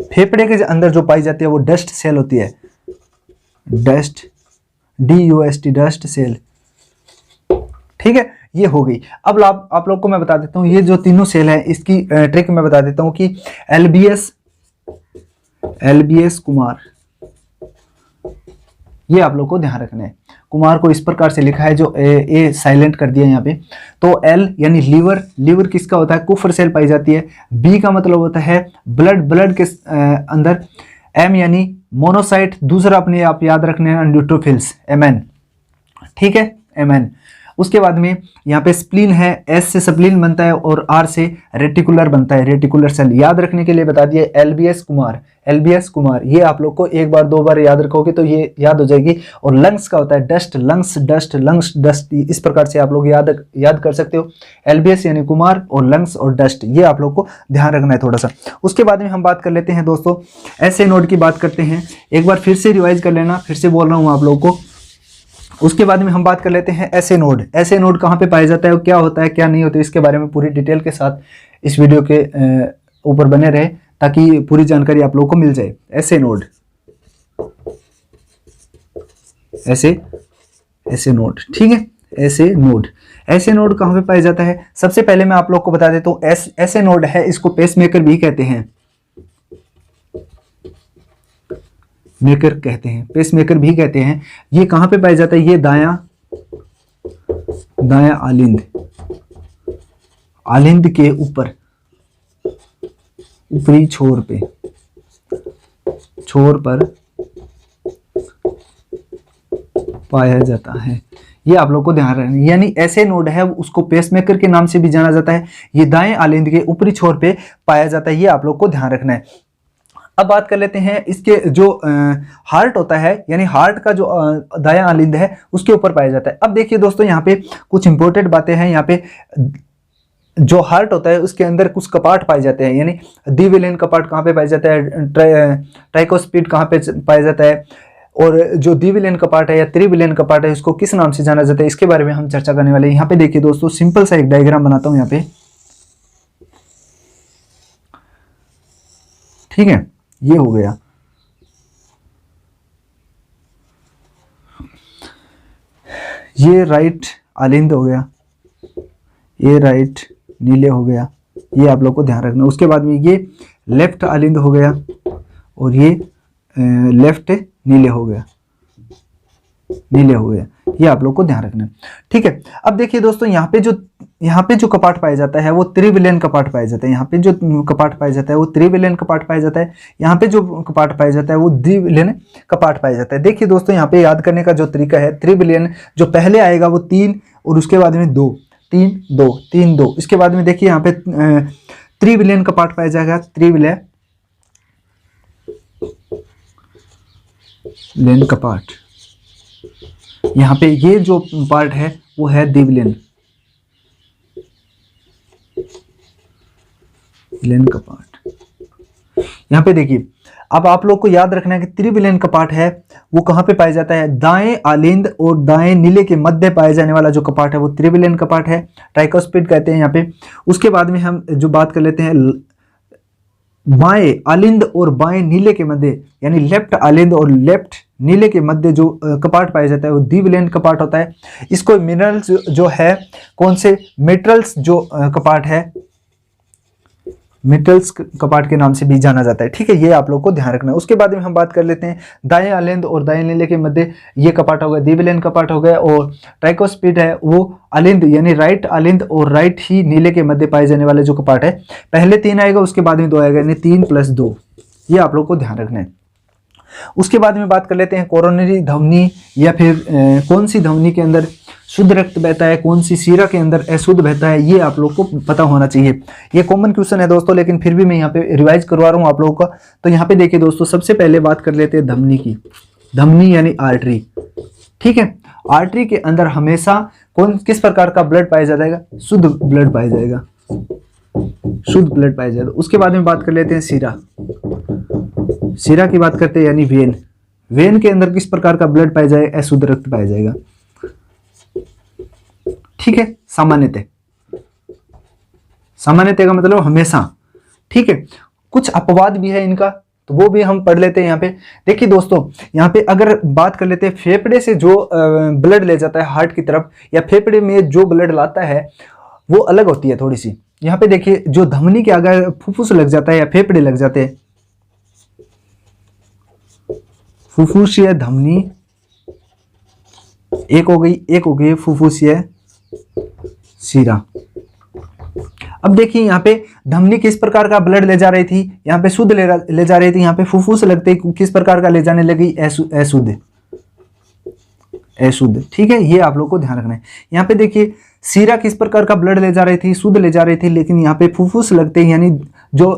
फेफड़े के अंदर जो पाई जाती है वो डस्ट सेल होती है, डस्ट, DUST, डस्ट सेल, ठीक है, ये हो गई। अब आप लोग को मैं बता देता हूं, ये जो तीनों सेल है इसकी ट्रिक मैं बता देता हूं कि LBS कुमार, ये आप लोग को ध्यान रखना है। कुमार को इस प्रकार से लिखा है, जो ए साइलेंट कर दिया यहाँ पे। तो L यानी लीवर, लीवर किसका होता है? कुफर सेल पाई जाती है। B का मतलब होता है ब्लड, ब्लड के अंदर। M यानी मोनोसाइट, दूसरा अपने आप याद रखने हैं न्यूट्रोफिल्स, MN, ठीक है, MN। उसके बाद में यहाँ पे स्प्लीन है, S से स्प्लीन बनता है और R से रेटिकुलर बनता है, रेटिकुलर सेल। याद रखने के लिए बता दिए LBS कुमार, LBS कुमार, ये आप लोग को एक बार दो बार याद रखोगे तो ये याद हो जाएगी। और लंग्स का होता है dust, lungs dust, lungs dust, इस प्रकार से आप लोग याद कर सकते हो। LBS यानी कुमार और लंग्स और डस्ट, ये आप लोग को ध्यान रखना है थोड़ा सा। उसके बाद में हम बात कर लेते हैं दोस्तों ऐसे नोड की बात करते हैं। एक बार फिर से रिवाइज कर लेना, फिर से बोल रहा हूँ आप लोगों को। उसके बाद में हम बात कर लेते हैं ऐसे नोड। ऐसे नोड कहाँ पे पाया जाता है, क्या होता है, क्या नहीं होता है, इसके बारे में पूरी डिटेल के साथ इस वीडियो के ऊपर बने रहे, ताकि पूरी जानकारी आप लोगों को मिल जाए। ऐसे नोड, ऐसे नोड, ठीक है, ऐसे नोड। ऐसे नोड कहाँ पे पाया जाता है? सबसे पहले मैं आप लोग को बता देता हूँ, ऐसे नोड है, इसको पेसमेकर भी कहते हैं, मेकर कहते हैं, पेसमेकर भी कहते हैं। ये कहां पे पाया जाता है? ये दायां आलिंद के ऊपर, ऊपरी छोर पर पाया जाता है। ये आप लोग को ध्यान रखना है। यानी ऐसे नोड है उसको पेसमेकर के नाम से भी जाना जाता है। ये दाएं आलिंद के ऊपरी छोर पे पाया जाता है, ये आप लोग को ध्यान रखना है। अब बात कर लेते हैं इसके जो हार्ट होता है, यानी हार्ट का जो दायां आलिंद है उसके ऊपर पाया जाता है। अब देखिए दोस्तों, यहाँ पे कुछ इंपॉर्टेंट बातें हैं। यहाँ पे जो हार्ट होता है उसके अंदर कुछ कपाट पाए जाते हैं, यानी दी विलेन कपाट कहाँ पे पाया जाता है, ट्राइकोस्पिड कहाँ पे पाया जाता है, और जो द्विविलीन कपाट है या त्रिविलीन कपाट है इसको किस नाम से जाना जाता है, इसके बारे में हम चर्चा करने वाले हैं। यहाँ पे देखिए दोस्तों, सिंपल सा एक डायग्राम बनाता हूं यहाँ पे, ठीक है। ये हो गया, ये राइट आलिंद हो गया, ये राइट नीले हो गया, ये आप लोग को ध्यान रखना। उसके बाद में ये लेफ्ट आलिंद हो गया और ये लेफ्ट नीले हो गया, नीले हो गया, ये आप लोग को ध्यान रखना है, ठीक है। अब देखिए दोस्तों, यहाँ पे जो कपाट पाया जाता है वो त्रिविलीन कपाट पाया जाता है। यहाँ पे जो कपाट पाया जाता है वो त्रिविलीन कपाट पाया जाता है। यहाँ पे जो कपाट पाया जाता है वो द्विविलीन कपाट पाया जाता है। देखिए दोस्तों, यहाँ पे याद करने का जो तरीका है, त्रिविलीन जो पहले आएगा वो 3 और उसके बाद में 2, 3 2 3 2। इसके बाद में देखिए यहाँ पे त्रिविलीन कपाट पाया जाएगा, त्रिविलीन कपाट। यहाँ पे ये जो पार्ट है वो है द्विविलीन कपाट। यहाँ पे देखिए, अब आप लोग को याद रखना है कि त्रिविलीन कपाट है वो कहाँ पे पाया जाता है, दाएं आलिंद और दाएं नीले के मध्य पाए जाने वाला जो कपाट है वो त्रिविलीन कपाट है, ट्राइकोस्पिड कहते हैं यहाँ पे। उसके बाद में हम जो बात कर लेते हैं बाएं आलिंद और बाएं नीले के मध्य, यानी लेफ्ट आलिंद और लेफ्ट नीले के मध्य जो कपाट पाया जाता है वो द्विविलीन कपाट होता है। इसको मिनरल्स जो है, कौन से मेटल्स जो कपाट है, मेटल्स कपाट के नाम से भी जाना जाता है, ठीक है। ये आप लोग को ध्यान रखना है। उसके बाद में हम बात कर लेते हैं दाएं आलिंद और दाएं नीले के मध्य, ये कपाट हो गया द्विविलीन कपाट हो गया। और ट्राइकोस्पिड है वो आलिंद यानी राइट आलिंद और राइट ही नीले के मध्य पाए जाने वाले जो कपाट है, पहले 3 आएगा उसके बाद में 2 आएगा, यानी 3 + 2, ये आप लोग को ध्यान रखना है। उसके बाद में बात कर लेते हैं कोरोनरी धमनी, या फिर कौन सी धमनी के अंदर शुद्ध रक्त बहता है, कौन सी शिरा के अंदर अशुद्ध बहता है, ये आप लोग को पता होना चाहिए। ये कॉमन क्वेश्चन है दोस्तों, लेकिन फिर भी मैं यहाँ पे रिवाइज करवा रहा हूँ आप लोगों का। तो यहाँ पे देखिए दोस्तों, सबसे पहले बात कर लेते हैं धमनी की। धमनी यानी आर्टरी, ठीक है। आर्टरी के अंदर हमेशा किस प्रकार का ब्लड पाया जाएगा, शुद्ध ब्लड पाया जाएगा, शुद्ध ब्लड पाया जाएगा। उसके बाद में बात कर लेते हैं शिरा। शिरा की बात करते हैं यानी वेन। वेन के अंदर किस प्रकार का ब्लड पाया जाएगा, अशुद्ध रक्त पाया जाएगा, ठीक है। सामान्यतः का मतलब हमेशा, ठीक है। कुछ अपवाद भी है इनका, तो वो भी हम पढ़ लेते हैं यहाँ पे। देखिए दोस्तों, यहाँ पे अगर बात कर लेते हैं फेफड़े से जो ब्लड ले जाता है हार्ट की तरफ, या फेफड़े में जो ब्लड लाता है वो अलग होती है थोड़ी सी। यहाँ पे देखिए, जो धमनी के अगर फुफ्फुस लग जाता है या फेफड़े लग जाते हैं, फुफ्फुसीय धमनी एक हो गई फुफ्फुसीय शिरा। अब देखिए यहाँ पे धमनी किस प्रकार का ब्लड ले जा रही थी, यहाँ पे शुद्ध ले जा रही थी, यहाँ पे फुफ्फुस लगते किस प्रकार का ले जाने लगी, अशुद्ध, ठीक है। ये आप लोग को ध्यान रखना है। यहाँ पे देखिए शिरा किस प्रकार का ब्लड ले जा रही थी, शुद्ध ले जा रही थी, लेकिन यहाँ पे फुफ्फुस लगते ही यानी जो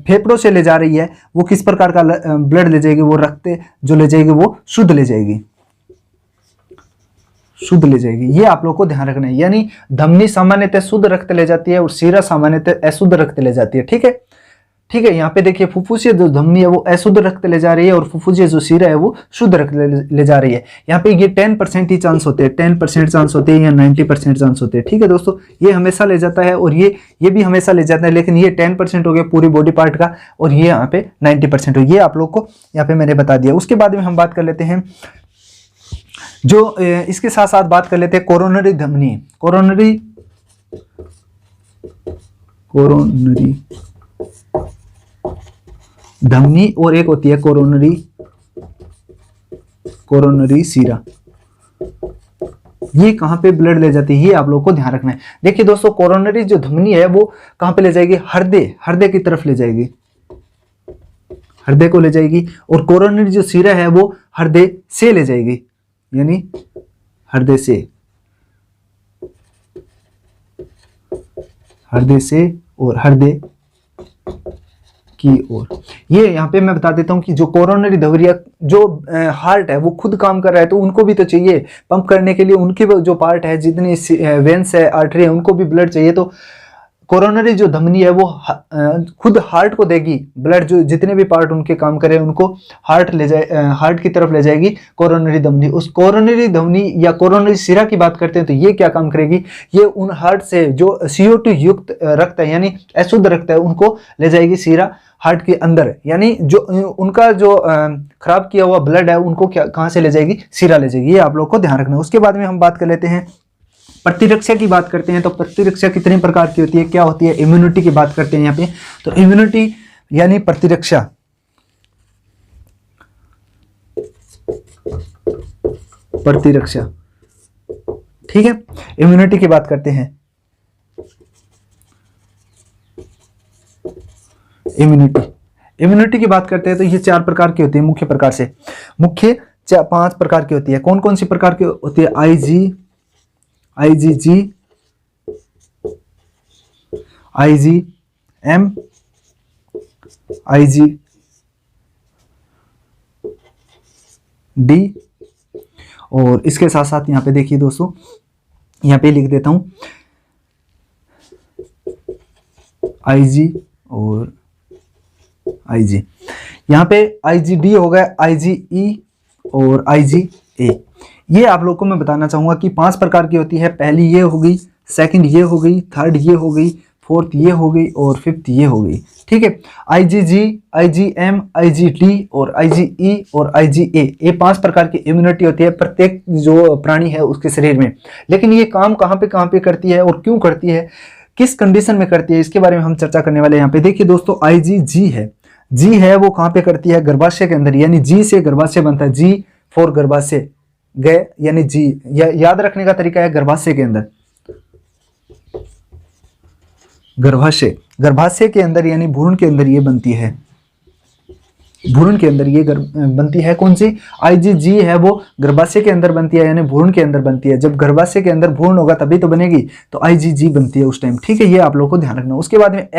फेफड़ों से ले जा रही है वो किस प्रकार का ब्लड ले जाएगी, वो रक्त जो ले जाएगी वो शुद्ध ले जाएगी, शुद्ध ले जाएगी। ये आप लोग को ध्यान रखना है। यानी धमनी सामान्यतः शुद्ध रक्त ले जाती है और शिरा सामान्यतः अशुद्ध रक्त ले जाती है, ठीक है, ठीक है। यहाँ पे देखिए फुफ्फुसीय जो धमनी है वो अशुद्ध रक्त ले जा रही है और फुफ्फुसीय जो शिरा है वो शुद्ध रक्त ले जा रही है। यहाँ पे ये 10% ही चांस होते हैं, 10% चांस होते हैं या 90% चांस होते हैं, ठीक है दोस्तों। ये हमेशा ले जाता है और ये भी हमेशा ले जाता है, लेकिन ये 10% हो गया पूरी बॉडी पार्ट का और ये यहाँ पे 90% हो। ये आप लोग को यहाँ पे मैंने बता दिया। उसके बाद में हम बात कर लेते हैं जो इसके साथ साथ बात कर लेते हैं कोरोनरी धमनी। कोरोनरी धमनी और एक होती है कोरोनरी शिरा। ये कहां पे ब्लड ले जाती है, ये आप लोग को ध्यान रखना है। देखिए दोस्तों, कोरोनरी जो धमनी है वो कहां पे ले जाएगी, हृदय की तरफ ले जाएगी, हृदय को ले जाएगी। और कोरोनरी जो शिरा है वो हृदय से ले जाएगी, यानी हृदय से और हृदय की ओर। ये यहाँ पे मैं बता देता हूँ कि जो कोरोनरी धमनियां जो हार्ट है वो खुद काम कर रहा है, तो उनको भी तो चाहिए पंप करने के लिए, उनके जो पार्ट है जितनी वेंस है आर्टरी है उनको भी ब्लड चाहिए। तो कोरोनरी जो धमनी है वो खुद हार्ट को देगी ब्लड, जो जितने भी पार्ट उनके काम करें उनको हार्ट की तरफ ले जाएगी कोरोनरी धमनी। उस कोरोनरी धमनी या कोरोनरी सिरा की बात करते हैं तो ये क्या काम करेगी, ये उन हार्ट से जो CO2 युक्त रक्त है यानी अशुद्ध रक्त है उनको ले जाएगी सिरा हार्ट के अंदर, यानी जो उनका जो खराब किया हुआ ब्लड है उनको कहाँ से ले जाएगी, सिरा ले जाएगी। ये आप लोग को ध्यान रखना है। उसके बाद में हम बात कर लेते हैं प्रतिरक्षा की बात करते हैं। तो प्रतिरक्षा कितने प्रकार की होती है, क्या होती है, इम्यूनिटी की बात करते हैं यहाँ पे। तो इम्यूनिटी यानी प्रतिरक्षा, प्रतिरक्षा, ठीक है, इम्यूनिटी की बात करते हैं। इम्यूनिटी की बात करते हैं तो ये 4 प्रकार की होती है मुख्य प्रकार से, मुख्य 5 प्रकार की होती है। कौन कौन सी प्रकार की होती है, IgG, IgM, IgD, और इसके साथ साथ यहाँ पे देखिए दोस्तों, यहाँ पे लिख देता हूं IG और IG। यहाँ पे IgD हो गया, IgE और IgA। ये आप लोग को मैं बताना चाहूंगा कि 5 प्रकार की होती है। पहली ये हो गई, सेकंड ये हो गई, थर्ड ये हो गई, फोर्थ ये हो गई और फिफ्थ ये हो गई, ठीक है। IgG, IgM, IgD और IgE और IgA, ये 5 प्रकार की इम्यूनिटी होती है प्रत्येक जो प्राणी है उसके शरीर में। लेकिन ये काम कहाँ पे करती है और क्यों करती है, किस कंडीशन में करती है, इसके बारे में हम चर्चा करने वाले हैं। यहाँ पे देखिए दोस्तों, IgG है, G है वो कहाँ पे करती है, गर्भाशय के अंदर, यानी G से गर्भाशय बनता है, G फॉर गर्भाशय, गए यानी G, याद रखने का तरीका है गर्भाशय के अंदर, गर्भाशय के अंदर यानी भ्रूण के अंदर ये बनती है, भ्रूण के अंदर ये बनती है। कौन सी, IgG है वो गर्भाशय के अंदर बनती है यानी भ्रूण के अंदर बनती है। जब गर्भाशय के अंदर भ्रूण होगा तभी तो बनेगी, तो IgG बनती है उस टाइम, ठीक है। ये आप लोगों को ध्यान रखना। उसके बाद में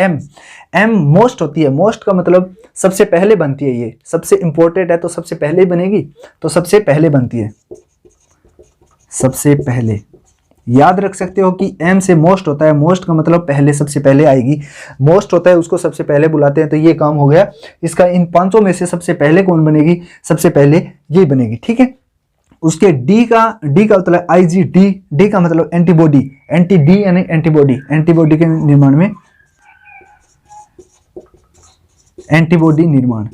M मोस्ट होती है। मोस्ट का मतलब सबसे पहले बनती है, ये सबसे इंपॉर्टेंट है तो सबसे पहले ही बनेगी, तो सबसे पहले बनती है, सबसे पहले। याद रख सकते हो कि M से मोस्ट होता है, मोस्ट का मतलब पहले, सबसे पहले आएगी, मोस्ट होता है उसको सबसे पहले बुलाते हैं। तो ये काम हो गया इसका। इन 5 में से सबसे पहले कौन बनेगी, सबसे पहले ये बनेगी, ठीक है। उसके D का मतलब IgD, D का मतलब एंटीबॉडी, D यानी एंटीबॉडी, एंटीबॉडी के निर्माण में, एंटीबॉडी निर्माण,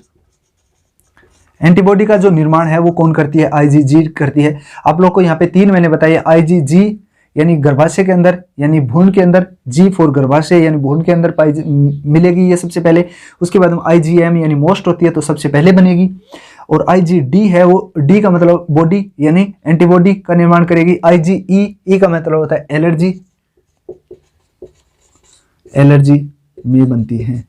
एंटीबॉडी का जो निर्माण है वो कौन करती है, IgG करती है। आप लोग को यहाँ पे 3 मैंने बताया, IgG यानी गर्भाशय के अंदर यानी भ्रूण के अंदर, G फॉर गर्भाशय यानी भ्रूण के अंदर मिलेगी ये सबसे पहले। उसके बाद में IgM यानी मोस्ट होती है तो सबसे पहले बनेगी, और IgD है वो, D का मतलब बॉडी यानी एंटीबॉडी का निर्माण करेगी। IgE का मतलब होता है एलर्जी, एलर्जी में बनती है।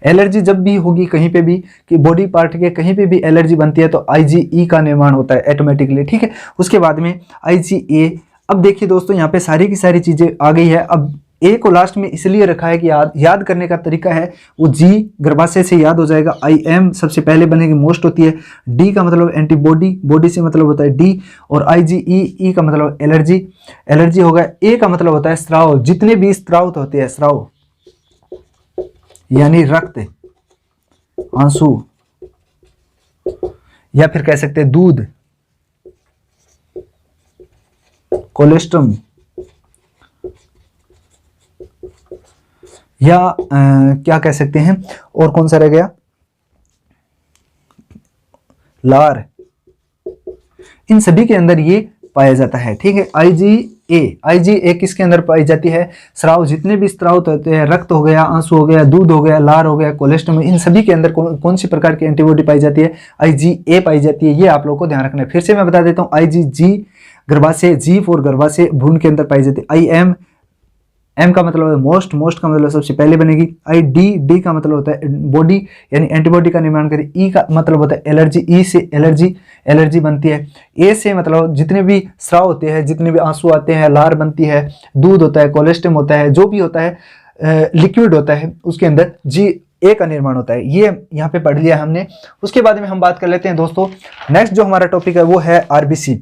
एलर्जी जब भी होगी कहीं पे भी कि बॉडी पार्ट के कहीं पे भी एलर्जी बनती है तो IgE का निर्माण होता है ऑटोमेटिकली, ठीक है। उसके बाद में IgA। अब देखिए दोस्तों, यहाँ पे सारी की सारी चीजें आ गई है। अब A को लास्ट में इसलिए रखा है कि याद करने का तरीका है वो, G गर्भाशय से याद हो जाएगा, IM सबसे पहले बनेगी, मोस्ट होती है, D का मतलब एंटीबॉडी, बॉडी से मतलब होता है D, और IgE का मतलब एलर्जी, एलर्जी होगा। A का मतलब होता है स्राव, जितने भी स्राव होते हैं, स्राव यानी रक्त, आंसू, या फिर कह सकते हैं दूध, कोलेस्ट्रम, या क्या कह सकते हैं, और कौन सा रह गया, लार, इन सभी के अंदर ये पाया जाता है, ठीक है। IgA किसके अंदर पाई जाती है, स्राव, जितने भी स्राव होते हैं, रक्त हो गया, आंसू हो गया, दूध हो गया, लार हो गया, कोलेस्ट्रॉल, इन सभी के अंदर कौन सी प्रकार की एंटीबॉडी पाई जाती है, IgA पाई जाती है। ये आप लोगों को ध्यान रखना है। फिर से मैं बता देता हूँ, IgG गर्भाशय, G फॉर गर्भाशय, भ्रूण के अंदर पाई जाती है। IM, M का मतलब है मोस्ट, मोस्ट का मतलब सबसे पहले बनेगी। D का मतलब होता है बॉडी यानी एंटीबॉडी का निर्माण करे। E का मतलब होता है एलर्जी, E से एलर्जी बनती है। A से मतलब जितने भी स्राव होते हैं, जितने भी आंसू आते हैं, लार बनती है, दूध होता है, कोलेस्ट्रम होता है, जो भी होता है लिक्विड होता है, उसके अंदर GA का निर्माण होता है। ये यहाँ पे पढ़ लिया हमने। उसके बाद में हम बात कर लेते हैं दोस्तों, नेक्स्ट जो हमारा टॉपिक है वो है RBC।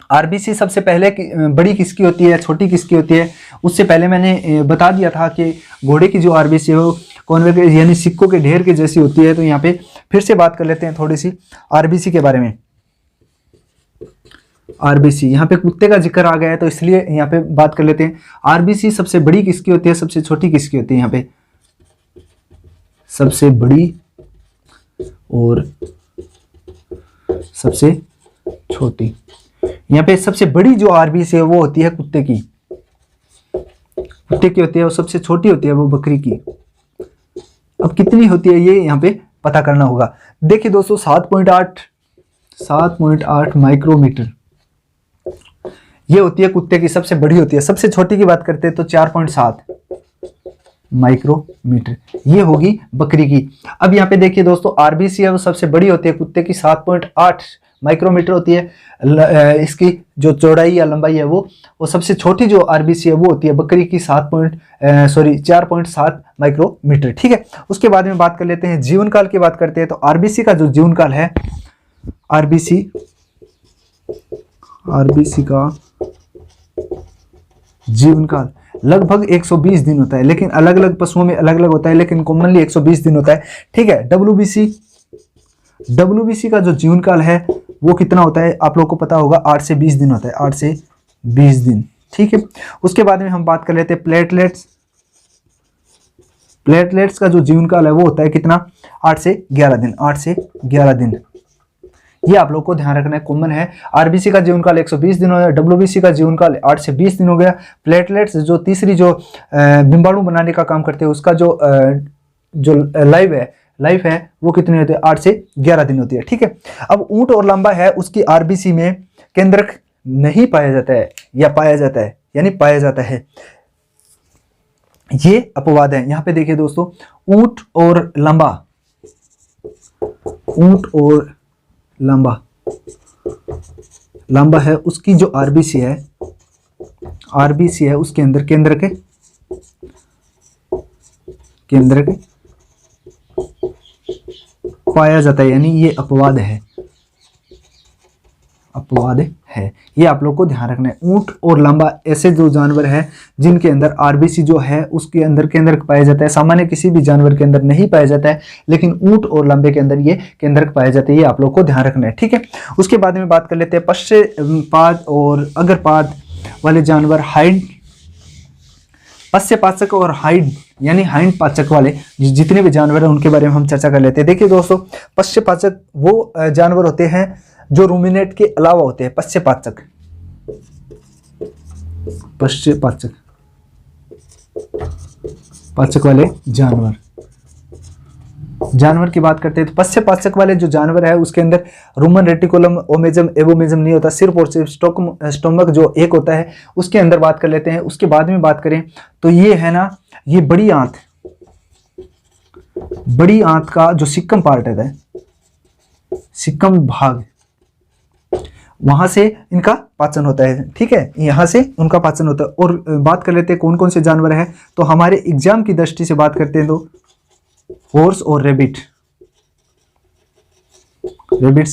आरबीसी सबसे पहले बड़ी किसकी होती है, छोटी किसकी होती है, उससे पहले मैंने बता दिया था कि घोड़े की जो आरबीसी है वो कॉन्वेक्स यानी सिक्कों के ढेर की जैसी होती है। तो यहाँ पे फिर से बात कर लेते हैं थोड़ी सी आरबीसी के बारे में। आरबीसी यहाँ पे कुत्ते का जिक्र आ गया है तो इसलिए यहाँ पे बात कर लेते हैं। आरबीसी सबसे बड़ी किसकी होती है, सबसे छोटी किसकी होती है, यहाँ पे सबसे बड़ी और सबसे छोटी। यहाँ पे सबसे बड़ी जो आरबीसी है वो होती है कुत्ते की, कुत्ते की होती है, और सबसे छोटी होती है वो बकरी की। अब कितनी होती है ये यहाँ पे पता करना होगा। देखिए दोस्तों 7.8 माइक्रोमीटर ये होती है कुत्ते की, सबसे बड़ी होती है। सबसे छोटी की बात करते हैं तो 4.7 माइक्रोमीटर ये होगी बकरी की। अब यहाँ पे देखिए दोस्तों आरबीसी है वो सबसे बड़ी होती है कुत्ते की, 7.8 माइक्रोमीटर होती है इसकी जो चौड़ाई या लंबाई है वो। सबसे छोटी जो आरबीसी है वो होती है बकरी की 4.7 माइक्रोमीटर। ठीक है, उसके बाद में बात कर लेते हैं जीवन काल की बात करते हैं। तो आरबीसी का जो जीवन काल है, आरबीसी का जीवन काल लगभग 120 दिन होता है, लेकिन अलग अलग पशुओं में अलग अलग होता है, लेकिन कॉमनली 120 दिन होता है। ठीक है, डब्ल्यूबीसी का जो जीवन काल है वो कितना होता है आप लोग को पता होगा, 8 से 20 दिन होता है, 8 से 20 दिन। ठीक है, उसके बाद में हम बात कर लेते हैं प्लेटलेट्स का जो जीवन काल है वो होता है कितना, 8 से 11 दिन, 8 से 11 दिन। ये आप लोग को ध्यान रखना है, कॉमन है। आरबीसी का जीवन काल 120 दिन हो गया, डब्ल्यूबीसी का जीवन काल 8 से 20 दिन हो गया। प्लेटलेट्स जो तीसरी जो बिंबाणु बनाने का काम करते हैं उसका जो लाइफ है वो कितनी होती है, 8 से 11 दिन होती है। ठीक है, अब ऊंट और लंबा है उसकी आरबीसी में केंद्रक नहीं पाया जाता है, या पाया जाता है यानी पाया जाता है, ये अपवाद है। यहां पे देखिए दोस्तों ऊंट और लंबा है उसकी जो आरबीसी है उसके अंदर केंद्रक पाया जाता है, यानी ये अपवाद है। ये आप लोग को ध्यान रखना है। ऊंट और लंबा ऐसे जो जानवर हैं जिनके अंदर आरबीसी जो है उसके अंदर केंद्रक पाया जाता है। सामान्य किसी भी जानवर के अंदर नहीं पाया जाता है, लेकिन ऊंट और लंबे के अंदर ये केंद्रक पाया जाता है। ये आप लोग को ध्यान रखना है। ठीक है, उसके बाद में बात कर लेते हैं पश्चपाद और अग्रपाद वाले जानवर, पश्चपाचक और हाइंड यानी हाइंड पाचक वाले जितने भी जानवर हैं उनके बारे में हम चर्चा कर लेते हैं। देखिए दोस्तों पश्चपाचक वो जानवर होते हैं जो रूमिनेट के अलावा होते हैं। पाचक वाले जानवर की बात करते हैं तो पश्चपाचक वाले जो जानवर है उसके अंदर रूमन रेटिकुलम ओमेजम एवोमेजम नहीं होता, सिर्फ और सिर्फ स्टोमक जो एक होता है उसके अंदर बात कर लेते हैं। उसके बाद में बात करें तो ये है ना, ये बड़ी आंत का जो सिक्कम पार्ट है, सिक्कम भाग, वहां से इनका पाचन होता है। ठीक है, यहां से उनका पाचन होता है। और बात कर लेते हैं कौन कौन से जानवर हैं, तो हमारे एग्जाम की दृष्टि से बात करते हैं तो हॉर्स और रेबिट्स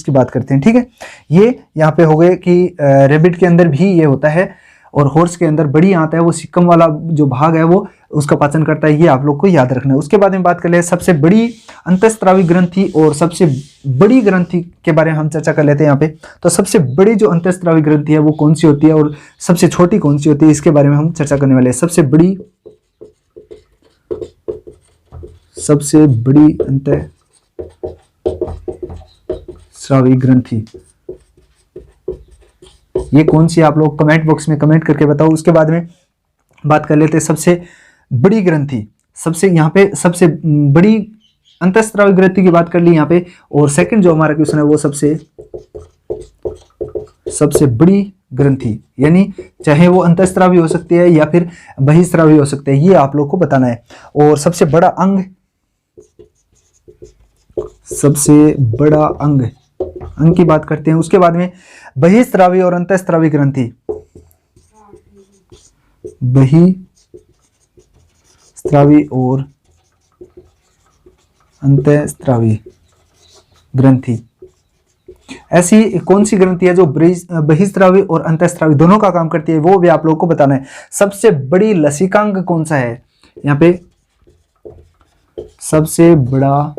की बात करते हैं। ठीक है, ये यहाँ पे हो गए कि रेबिट के अंदर भी ये होता है, और हॉर्स के अंदर बड़ी आंत है, वो सिक्कम वाला जो भाग है वो उसका पाचन करता है। ये आप लोग को याद रखना है। उसके बाद में बात कर ले सबसे बड़ी अंतःस्रावी ग्रंथि और सबसे बड़ी ग्रंथि के बारे में हम चर्चा कर लेते हैं यहाँ पे। तो सबसे बड़ी जो अंतःस्रावी ग्रंथि है वो कौन सी होती है और सबसे छोटी कौन सी होती है, इसके बारे में हम चर्चा करने वाले हैं। सबसे बड़ी अंतःस्रावी ग्रंथि ये कौन सी, आप लोग कमेंट बॉक्स में कमेंट करके बताओ। उसके बाद में बात कर लेते हैं सबसे बड़ी ग्रंथि, यहाँ पे सबसे बड़ी अंतःस्रावी ग्रंथि की बात कर ली यहाँ पे। और सेकंड जो हमारा क्वेश्चन है वो सबसे बड़ी ग्रंथि, यानी चाहे वो अंतःस्रावी हो सकती है या फिर बहिस्रावी हो सकते हैं, ये आप लोग को बताना है। और सबसे बड़ा अंग की बात करते हैं। उसके बाद में बहिस्रावी और अंतःस्रावी ग्रंथि, बहिस्रावी और अंतःस्रावी ग्रंथि ऐसी कौन सी ग्रंथि है जो बहिस्रावी और अंतःस्रावी दोनों का काम करती है, वो भी आप लोगों को बताना है। सबसे बड़ी लसिकांग कौन सा है, यहाँ पे सबसे बड़ा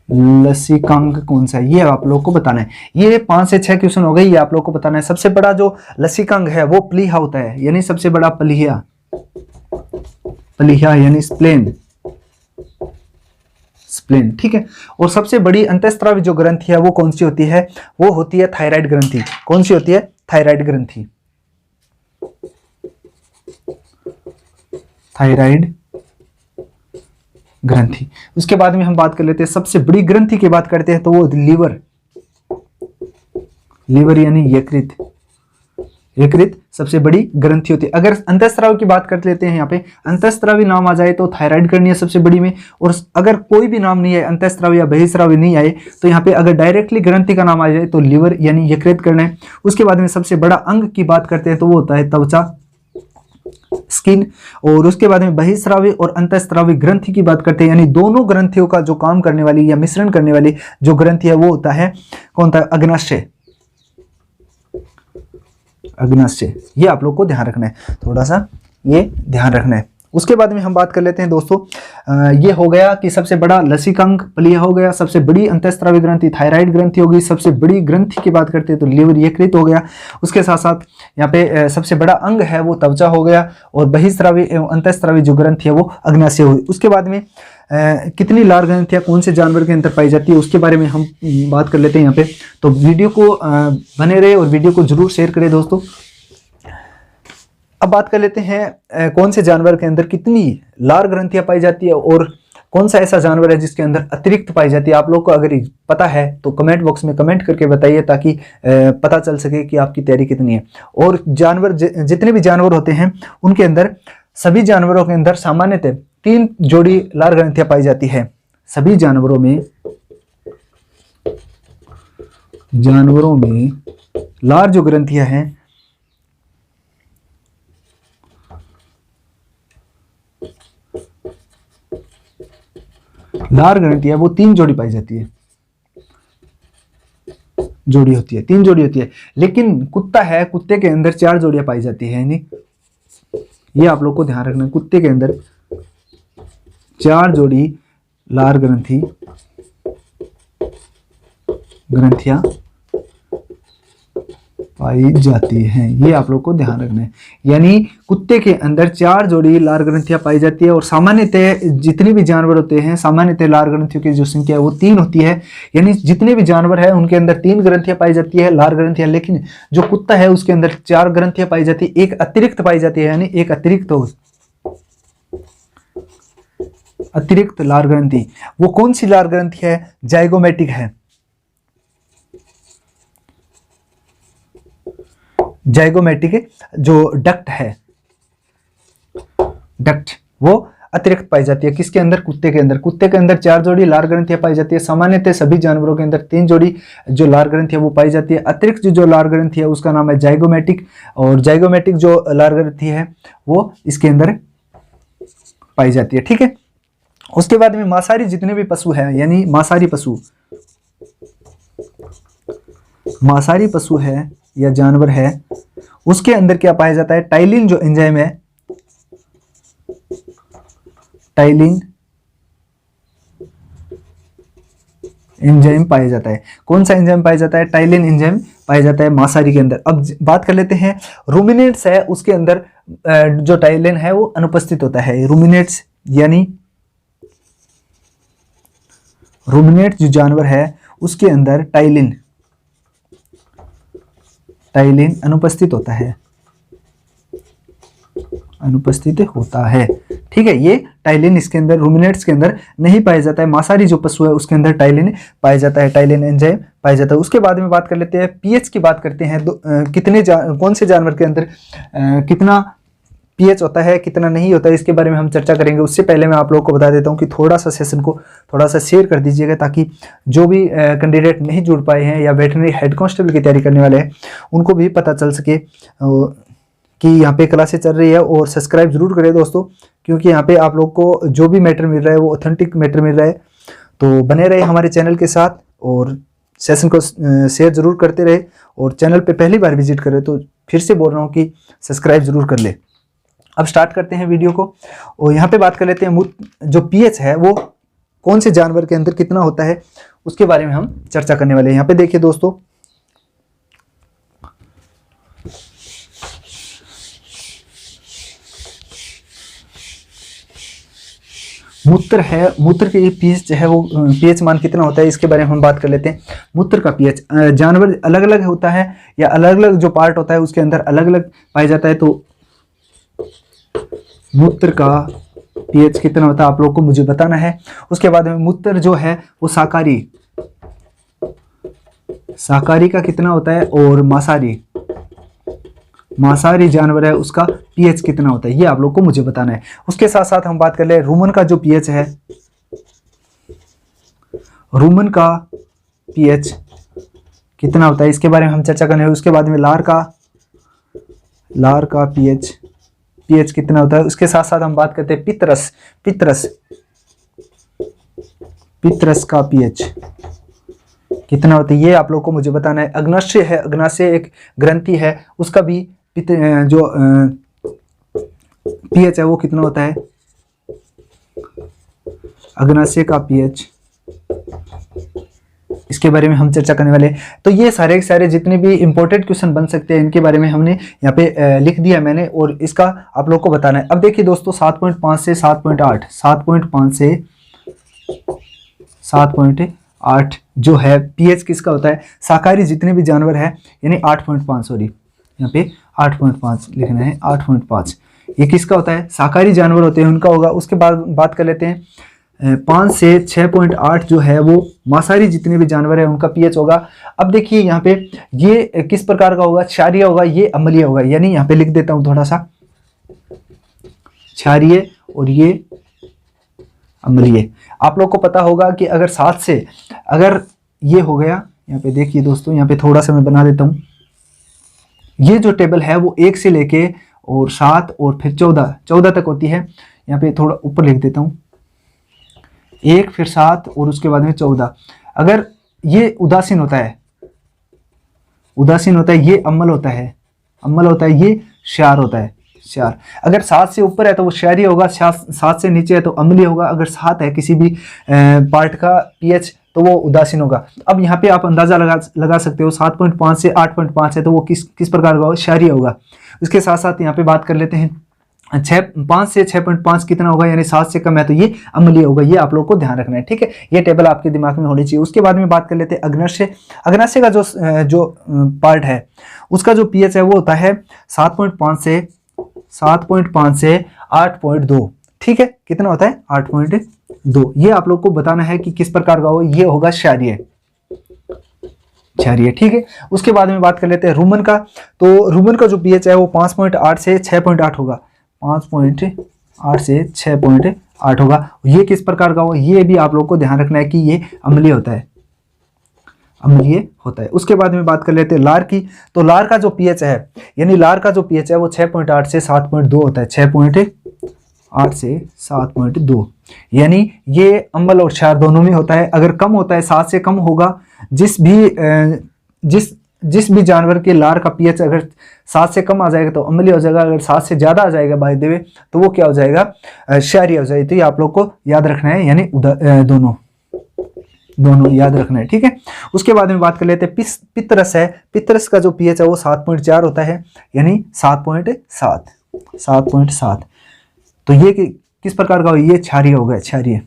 लसिकांग कौन सा है, ये आप लोगों को बताना है। ये 5 से 6 क्वेश्चन हो गए, ये आप लोगों को बताना है। सबसे बड़ा जो लसिकांग है वो प्लीहा होता है, यानी सबसे बड़ा प्लीहा, प्लीहा यानी स्प्लेन, स्प्लेन, ठीक है। और सबसे बड़ी अंतःस्रावी जो ग्रंथि है वो कौन सी होती है, वो होती है थायराइड ग्रंथि। कौन सी होती है, थायराइड ग्रंथि, थायराइड ग्रंथि। उसके बाद में हम बात कर लेते हैं सबसे बड़ी ग्रंथि की बात करते हैं तो वो लीवर, लीवर यानी यकृत, यकृत सबसे बड़ी ग्रंथि होती है। अगर अंतःस्रावी की बात कर लेते हैं, यहाँ पे अंतःस्रावी नाम आ जाए तो थायराइड करनी है सबसे बड़ी में, और अगर कोई भी नाम नहीं है अंतःस्रावी या बहिस्रावी नहीं आए तो यहाँ पे अगर डायरेक्टली ग्रंथि का नाम आ जाए तो लीवर यानी यकृत करना है। उसके बाद में सबसे बड़ा अंग की बात करते हैं तो वो होता है त्वचा, स्किन। और उसके बाद में बहिस्रावी और अंतःस्रावी ग्रंथि की बात करते हैं, यानी दोनों ग्रंथियों का जो काम करने वाली या मिश्रण करने वाली जो ग्रंथि है वो होता है कौन सा, अग्नाशय, अग्नाशय। ये आप लोग को ध्यान रखना है, थोड़ा सा ये ध्यान रखना है। उसके बाद में हम बात कर लेते हैं दोस्तों, ये हो गया कि सबसे बड़ा लसिकांग प्लीहा हो गया, सबसे बड़ी अंतःस्रावी ग्रंथि थायराइड ग्रंथि होगी, सबसे बड़ी ग्रंथि की बात करते हैं तो लीवर यकृत हो गया। उसके साथ साथ यहाँ पे सबसे बड़ा अंग है वो त्वचा हो गया, और बहिस्रावी एवं अंतःस्रावी जो ग्रंथि है वो अग्नाशय हुई। उसके बाद में कितनी लार ग्रंथियां कौन से जानवर के अंदर पाई जाती है उसके बारे में हम बात कर लेते हैं यहाँ पे। तो वीडियो को बने रहे और वीडियो को जरूर शेयर करें दोस्तों। अब बात कर लेते हैं कौन से जानवर के अंदर कितनी लार ग्रंथियां पाई जाती है और कौन सा ऐसा जानवर है जिसके अंदर अतिरिक्त पाई जाती है। आप लोग को अगर पता है तो कमेंट बॉक्स में कमेंट करके बताइए, ताकि पता चल सके कि आपकी तैयारी कितनी है। और जानवर जितने भी जानवर होते हैं उनके अंदर, सभी जानवरों के अंदर सामान्यतः 3 जोड़ी लार ग्रंथियां पाई जाती है। सभी जानवरों में लार जो ग्रंथियां हैं लार ग्रंथि है वो 3 जोड़ी पाई जाती है, जोड़ी होती है, 3 जोड़ी होती है। लेकिन कुत्ता है, कुत्ते के अंदर 4 जोड़ियां पाई जाती है, यानी ये आप लोग को ध्यान रखना है, कुत्ते के अंदर 4 जोड़ी लार ग्रंथियां पाई जाती हैं, ये आप लोग को ध्यान रखना है। यानी कुत्ते के अंदर 4 जोड़ी लार ग्रंथियां पाई जाती है, और सामान्यतः जितने भी जानवर होते हैं सामान्यतः लार ग्रंथियों की जो संख्या है वो 3 होती है। यानी जितने भी जानवर है उनके अंदर 3 ग्रंथियां पाई जाती है, लार ग्रंथियां। लेकिन जो कुत्ता है उसके अंदर 4 ग्रंथियां पाई जाती है, एक अतिरिक्त पाई जाती है, यानी एक अतिरिक्त लार ग्रंथि। वो कौन सी लार ग्रंथि है, जाइगोमेटिक है। जाइगोमेटिक जो डक्ट है, डक्ट वो अतिरिक्त पाई जाती है किसके अंदर, कुत्ते के अंदर। कुत्ते के अंदर 4 जोड़ी लार ग्रंथियां पाई जाती है। सामान्यतः सभी जानवरों के अंदर 3 जोड़ी जो लार ग्रंथियां वो पाई जाती है। अतिरिक्त जो लार ग्रंथि है उसका नाम है जाइगोमेटिक, और जाइगोमेटिक जो लार ग्रंथि है वो इसके अंदर पाई जाती है, ठीक है। उसके बाद में मांसाहारी जितने भी पशु हैं, यानी मांसाहारी पशु है या जानवर है, उसके अंदर क्या पाया जाता है, टाइलिन जो एंजाइम है, टाइलिन एंजाइम पाया जाता है। कौन सा एंजाइम पाया जाता है, टाइलिन एंजाइम पाया जाता है मांसाहारी के अंदर। अब बात कर लेते हैं रूमिनेट्स है, उसके अंदर जो टाइलिन है वो अनुपस्थित होता है। रूमिनेट्स यानी रूमिनेट जो जानवर है उसके अंदर टाइलिन अनुपस्थित होता है, ठीक है। ये टाइलिन इसके अंदर रूमिनेट्स के अंदर नहीं पाया जाता है। मांसाहारी जो पशु है उसके अंदर टाइलिन पाया जाता है, टाइलिन एंजाइम पाया जाता है। उसके बाद में बात कर लेते हैं पीएच की बात करते हैं। कौन से जानवर के अंदर कितना पीएच होता है, कितना नहीं होता है, इसके बारे में हम चर्चा करेंगे। उससे पहले मैं आप लोगों को बता देता हूं कि थोड़ा सा सेशन को थोड़ा सा शेयर कर दीजिएगा, ताकि जो भी कैंडिडेट नहीं जुड़ पाए हैं या वेटरनरी हेड कांस्टेबल की तैयारी करने वाले हैं उनको भी पता चल सके कि यहाँ पे क्लासेस चल रही है। और सब्सक्राइब जरूर करें दोस्तों, क्योंकि यहाँ पे आप लोग को जो भी मैटर मिल रहा है वो ऑथेंटिक मैटर मिल रहा है। तो बने रहे हमारे चैनल के साथ और सेशन को शेयर जरूर करते रहे, और चैनल पे पहली बार विजिट करें तो फिर से बोल रहा हूँ कि सब्सक्राइब जरूर कर ले। अब स्टार्ट करते हैं वीडियो को, और यहाँ पे बात कर लेते हैं जो पीएच है वो कौन से जानवर के अंदर कितना होता है, उसके बारे में हम चर्चा करने वाले हैं। यहाँ पे देखिए दोस्तों, मूत्र है, मूत्र के पीएच है वो पीएच मान कितना होता है इसके बारे में हम बात कर लेते हैं। मूत्र का पीएच जानवर अलग अलग होता है या अलग अलग जो पार्ट होता है उसके अंदर अलग अलग पाया जाता है, तो मूत्र का पीएच कितना होता है आप लोग को मुझे बताना है। उसके बाद में मूत्र जो है वो शाकाहारी का कितना होता है, और मांसाहारी जानवर है उसका पीएच कितना होता है, ये आप लोग को मुझे बताना है। उसके साथ साथ हम बात कर ले रूमन का जो पीएच है, रूमन का पीएच कितना होता है इसके बारे में हम चर्चा करने हैं। उसके बाद में लार का पीएच कितना होता है। उसके साथ साथ हम बात करते हैं पितरस का पीएच कितना होता है, ये आप लोग को मुझे बताना है। अग्नाशय है, अग्नाशय एक ग्रंथि है, उसका भी जो पीएच है वो कितना होता है, अग्नाशय का पीएच, इसके बारे में हम चर्चा करने वाले हैं। तो ये सारे जितने भी इंपॉर्टेंट क्वेश्चन बन सकते हैं इनके बारे में हमने यहाँ पे लिख दिया मैंने, और इसका आप लोग को बताना है। अब देखिए दोस्तों 7.5 से 7.8, 7.5 से 7.8 जो है पीएच किसका होता है, शाकाहारी जितने भी जानवर है, यानी 8.5, सॉरी यहाँ पे 8.5 लिखना है, 8.5 ये किसका होता है, शाकाहारी जानवर होते हैं उनका होगा। उसके बाद बात कर लेते हैं 5 से 6.8 जो है वो मांसाहारी जितने भी जानवर है उनका पीएच होगा। अब देखिए यहाँ पे ये किस प्रकार का होगा, क्षारीय होगा, ये अम्लीय होगा, यानी यहाँ पे लिख देता हूँ थोड़ा सा, क्षारीय और ये अम्लीय। आप लोग को पता होगा कि अगर 7 से, अगर ये हो गया, यहाँ पे देखिए दोस्तों, यहाँ पे थोड़ा सा मैं बना देता हूँ, ये जो टेबल है वो 1 से लेके और 7 और फिर 14 तक होती है। यहाँ पे थोड़ा ऊपर लिख देता हूँ, 1 फिर 7 और उसके बाद में 14। अगर ये उदासीन होता है, ये अम्ल होता है, ये क्षार होता है, क्षार। अगर 7 से ऊपर है तो वो क्षारीय होगा, 7 से नीचे है तो अम्लीय होगा। अगर 7 है किसी भी पार्ट का पीएच तो वो उदासीन होगा। अब यहाँ पे आप अंदाजा लगा सकते हो 7.5 से 8.5 है तो वो किस प्रकार का होगा, क्षारीय होगा। इसके साथ साथ यहाँ पे बात कर लेते हैं 5 से 6.5 कितना होगा, यानी 7 से कम है तो ये अम्लीय होगा। ये आप लोग को ध्यान रखना है, ठीक है, ये टेबल आपके दिमाग में होनी चाहिए। उसके बाद में बात कर लेते हैं अग्नाशय। अग्नाशय का जो पार्ट है उसका जो पीएच है वो होता है 7.5 से 8.2, ठीक है, कितना होता है 8.2। ये आप लोग को बताना है कि किस प्रकार का हो, ये होगा क्षारीय, ठीक है। उसके बाद में बात कर लेते हैं रूमन का। तो रूमन का जो पीएच है वो 5.8 से 6.8 होगा, 5.8 से 6.8 होगा। ये किस प्रकार का होगा, ये भी आप लोग को ध्यान रखना है कि ये अम्लीय होता है, उसके बाद में बात कर लेते हैं लार की। तो लार का जो पीएच है, यानी लार का जो पीएच है वो 6.8 से 7.2 होता है, 6.8 से 7.2, यानी ये अम्ल और क्षार दोनों में होता है। अगर कम होता है, 7 से कम होगा, जिस भी जानवर के लार का पीएच अगर 7 से कम आ जाएगा तो अम्लीय हो जाएगा। अगर 7 से ज्यादा आ जाएगा बाय द वे तो वो क्या हो जाएगा, क्षारीय हो जाएगा। तो ये आप लोग को याद रखना है, यानी दोनों याद रखना है, ठीक है। उसके बाद में बात कर लेते हैं पितरस है। पितरस का जो पीएच है वो 7.4 होता है, यानी 7.7। तो ये किस प्रकार का हो, ये क्षारीय हो गया, क्षारीय।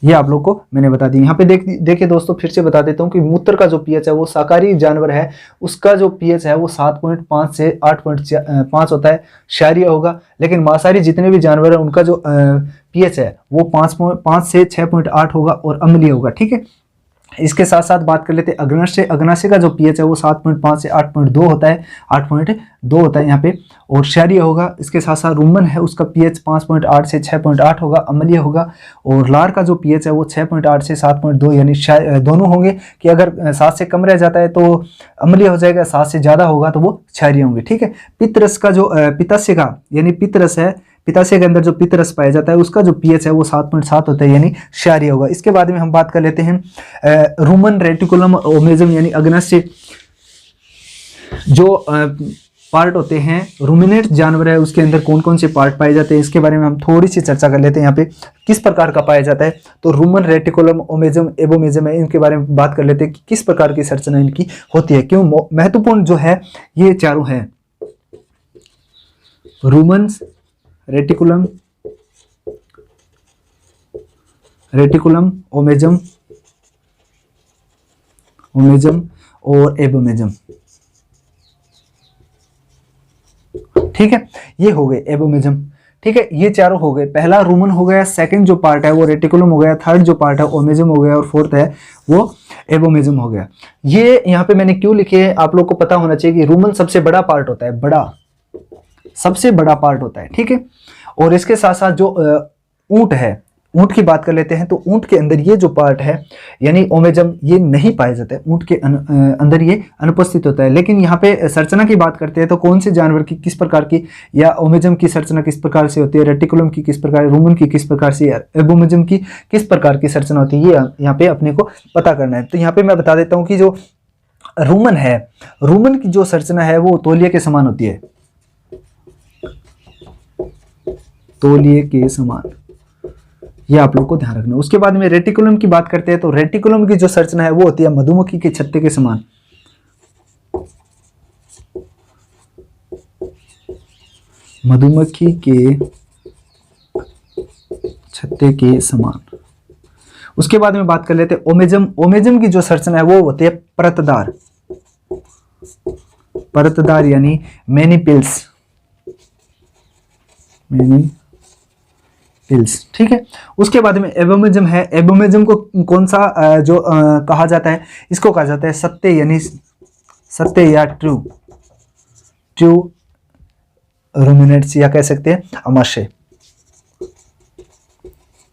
ये आप लोग को मैंने बता दी। यहाँ पे देखिए दोस्तों, फिर से बता देता हूँ कि मूत्र का जो पीएच है वो शाकाहारी जानवर है, उसका जो पीएच है वो 7.5 से 8.5 होता है, क्षारीय होगा। लेकिन मांसाहारी जितने भी जानवर है उनका जो पीएच है वो 5 से 6.8 होगा और अम्लीय होगा, ठीक है। इसके साथ साथ बात कर लेते हैं अग्नाशय। अग्नाशय का जो पीएच है वो 7.5 से 8.2 होता है, 8.2 होता है यहाँ पे, और क्षारीय होगा। इसके साथ साथ रूमन है, उसका पीएच 5.8 से 6.8 होगा, अम्लीय होगा। और लार का जो पीएच है वो 6.8 से 7.2, यानी दोनों होंगे कि अगर 7 से कम रह जाता है तो अम्लीय हो जाएगा, 7 से ज़्यादा होगा तो वो क्षारीय होंगे, ठीक है। पितरस का जो पित्तस्य का, यानी पितरस है, पित्ताशय के अंदर जो पित्त रस पाया जाता है उसका जो पीएच है वो 7.7 होता है, यानी क्षारीय होगा। इसके बाद में हम बात कर लेते हैं रूमन रेटिकुलम ओमेजम यानी अग्नाशय जो पार्ट होते हैं, रूमिनेट जानवर है उसके अंदर कौन कौन से पार्ट पाए जाते हैं, इसके बारे में हम थोड़ी सी चर्चा कर लेते हैं। यहाँ पे किस प्रकार का पाया जाता है, तो रूमन रेटिकुलम ओमेजम एबोमेजम है, इनके बारे में बात कर लेते हैं कि किस प्रकार की संरचना इनकी होती है। क्यों महत्वपूर्ण जो है ये चारों है, रूमन रेटिकुलम, ओमेजम और एबोमेजम। ठीक है, ये हो गए एबोमेजम। ठीक है, ये चारों हो गए। पहला रूमन हो गया, सेकंड जो पार्ट है वो रेटिकुलम हो गया, थर्ड जो पार्ट है ओमेजम हो गया और फोर्थ है वो एबोमेजम हो गया। ये यहाँ पे मैंने क्यों लिखे हैं, आप लोग को पता होना चाहिए कि रूमन सबसे बड़ा पार्ट होता है, सबसे बड़ा पार्ट होता है। ठीक है, और इसके साथ साथ जो ऊंट है, ऊंट की बात कर लेते हैं, तो ऊंट के अंदर ये जो पार्ट है यानी ओमेजम ये नहीं पाया जाता है, ऊंट के अंदर ये अनुपस्थित होता है। लेकिन यहाँ पे संरचना की बात करते हैं तो कौन से जानवर की किस प्रकार की या ओमेजम की संरचना किस प्रकार से होती है, रेटिकुलम की किस प्रकार, रूमन की किस प्रकार से, एबोमेजम की किस प्रकार की संरचना होती है, ये यहाँ पे अपने को पता करना है। तो यहाँ पे मैं बता देता हूँ कि जो रूमन है, रूमन की जो संरचना है वो तौलिए के समान होती है, तौलिए के समान, ये आप लोग को ध्यान रखना। उसके बाद में रेटिकुलम की बात करते हैं तो रेटिकुलम की जो संरचना है वो होती है मधुमक्खी के छत्ते के समान, मधुमक्खी के छत्ते के समान। उसके बाद में बात कर लेते हैं ओमेजम। ओमेजम की जो संरचना है वो होती है परतदार, यानी मैनीपिल्स, ठीक है। उसके बाद में एबोमेजम है। एबोमेजम को कौन सा कहा जाता है, इसको कहा जाता है सत्य, यानी सत्य या ट्रू रूमिनेट्स, या कह सकते हैं अमाशय।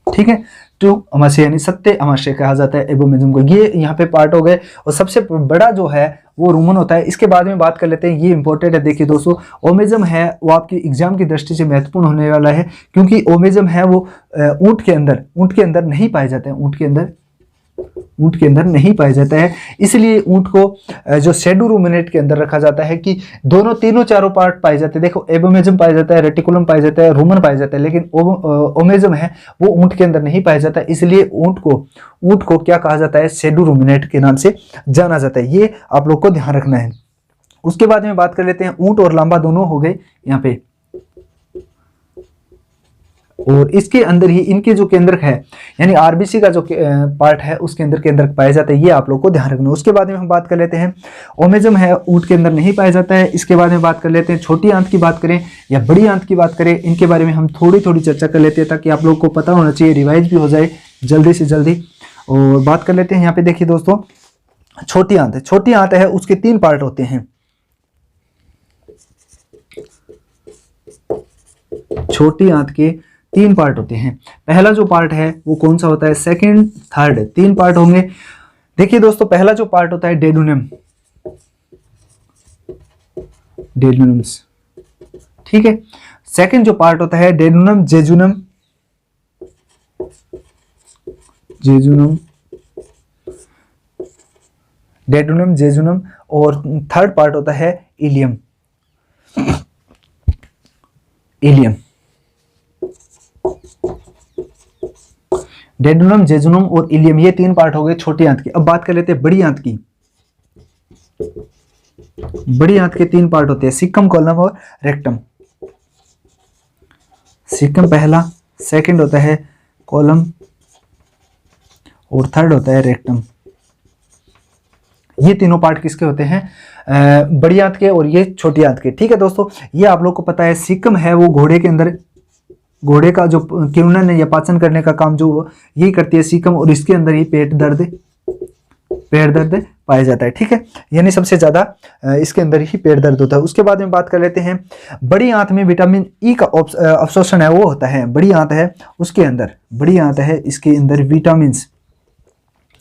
ठीक है, ट्रू अमाशय यानी सत्य अमाशय कहा जाता है एबोमेजम को। ये यहाँ पे पार्ट हो गए, और सबसे बड़ा जो है वो रूमन होता है। इसके बाद में बात कर लेते हैं, ये इंपॉर्टेंट है, देखिए दोस्तों, ओमेजम है वो आपकी एग्जाम की दृष्टि से महत्वपूर्ण होने वाला है, क्योंकि ओमेजम है वो ऊंट के अंदर नहीं पाए जाते हैं, ऊंट के अंदर नहीं पाया जाता है। इसलिए ऊंट को जो शेडू रूमिनेट के अंदर रखा जाता है कि तीनों चारों पार्ट पाए जाते हैं। देखो, एबोमेजम पाया जाता है, रेटिकुलम पाया जाता है, रूमन पाया जाता है, लेकिन ओमेजम है वो ऊंट के अंदर नहीं पाया जाता, इसलिए ऊंट को क्या कहा जाता है, शेडू रूमिनेट के नाम से जाना जाता है। ये आप लोग को ध्यान रखना है। उसके बाद में बात कर लेते हैं, ऊंट और लांबा दोनों हो गए यहाँ पे, और इसके अंदर ही इनके जो केंद्रक है यानी आरबीसी का जो पार्ट है उसके अंदर केंद्रक पाया जाता है, ये आप लोग को ध्यान रखना है। उसके बाद में हम बात कर लेते हैं, ओमेजम है ऊंट के अंदर नहीं पाया जाता है। इसके बाद में बात कर लेते हैं, छोटी आंत की बात करें या बड़ी आंत की बात करें, इनके बारे में हम थोड़ी चर्चा कर लेते हैं ताकि आप लोग को पता होना चाहिए, रिवाइज भी हो जाए जल्दी से जल्दी। और बात कर लेते हैं, यहाँ पे देखिए दोस्तों, छोटी आंत है उसके 3 पार्ट होते हैं। छोटी आंत के 3 पार्ट होते हैं। पहला जो पार्ट है वो कौन सा होता है, सेकंड, थर्ड, 3 पार्ट होंगे। देखिए दोस्तों, पहला जो पार्ट होता है डेडुनम्स, ठीक है। सेकंड जो पार्ट होता है डेडुनम जेजुनम, और थर्ड पार्ट होता है इलियम। डेडुनम, जेजुनम और इलियम, ये 3 पार्ट हो गए छोटी आंत के। अब बात कर लेते हैं बड़ी आंत की। बड़ी आंत के 3 पार्ट होते हैं, सिक्कम, कोलम और रेक्टम। सिक्कम पहला, सेकंड होता है कोलम और थर्ड होता है रेक्टम। ये तीनों पार्ट किसके होते हैं, बड़ी आंत के और ये छोटी आंत के। ठीक है दोस्तों, ये आप लोग को पता है। सिक्कम है वो घोड़े का जो किन्नन है या पाचन करने का काम जो यही करती है सिक्कम, और इसके अंदर ही पेट दर्द पाया जाता है। ठीक है, यानी सबसे ज्यादा इसके अंदर ही पेट दर्द होता है। उसके बाद में बात कर लेते हैं, बड़ी आंत में विटामिन ई का अवशोषण है वो होता है। बड़ी आंत है उसके अंदर, बड़ी आंत है इसके अंदर विटामिन,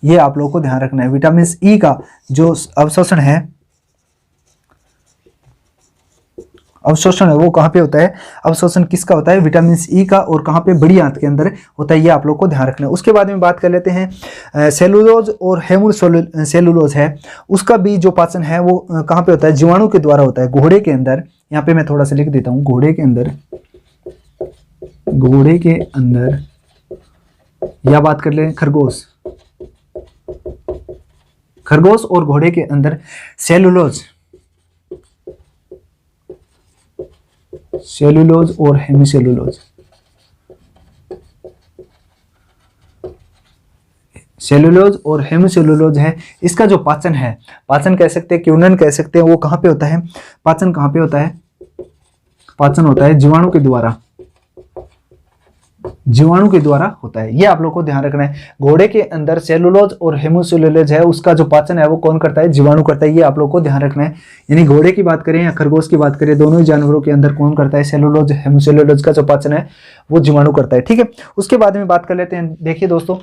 ये आप लोगों को ध्यान रखना है, विटामिन ई का जो अवशोषण है अवशोषण है वो कहाँ पे होता है, अवशोषण किसका होता है, विटामिन ई का, और कहाँ पे, बड़ी आंत के अंदर होता है। ये आप लोग को ध्यान रखना है। उसके बाद में बात कर लेते हैं सेलुलोज और हेमुसेलुलोज है, उसका भी जो पाचन है वो कहाँ पे होता है, जीवाणु के द्वारा होता है। घोड़े के अंदर, यहाँ पे मैं थोड़ा सा लिख देता हूँ, घोड़े के अंदर, या बात कर ले खरगोश और घोड़े के अंदर सेलुलोज और हेमिसेलुलोज, सेलुलोज और हेमिसेलुलोज है। इसका जो पाचन है, पाचन कह सकते हैं, क्यूनन कह सकते हैं, वो कहाँ पे होता है, पाचन कहाँ पे होता है, पाचन होता है जीवाणु के द्वारा, जीवाणु के द्वारा होता है। ये आप लोग को ध्यान रखना है। घोड़े के अंदर सेलुलोज और हेमोसेलुलोज है, उसका जो पाचन है वो कौन करता है, जीवाणु करता है। ये आप लोग को ध्यान रखना है। यानी घोड़े की बात करें या खरगोश की बात करें, दोनों ही जानवरों के अंदर कौन करता है, सेलुलोज हेमोसेलुलोज का जो पाचन है वो जीवाणु करता है। ठीक है, उसके बाद में बात कर लेते हैं। देखिए दोस्तों,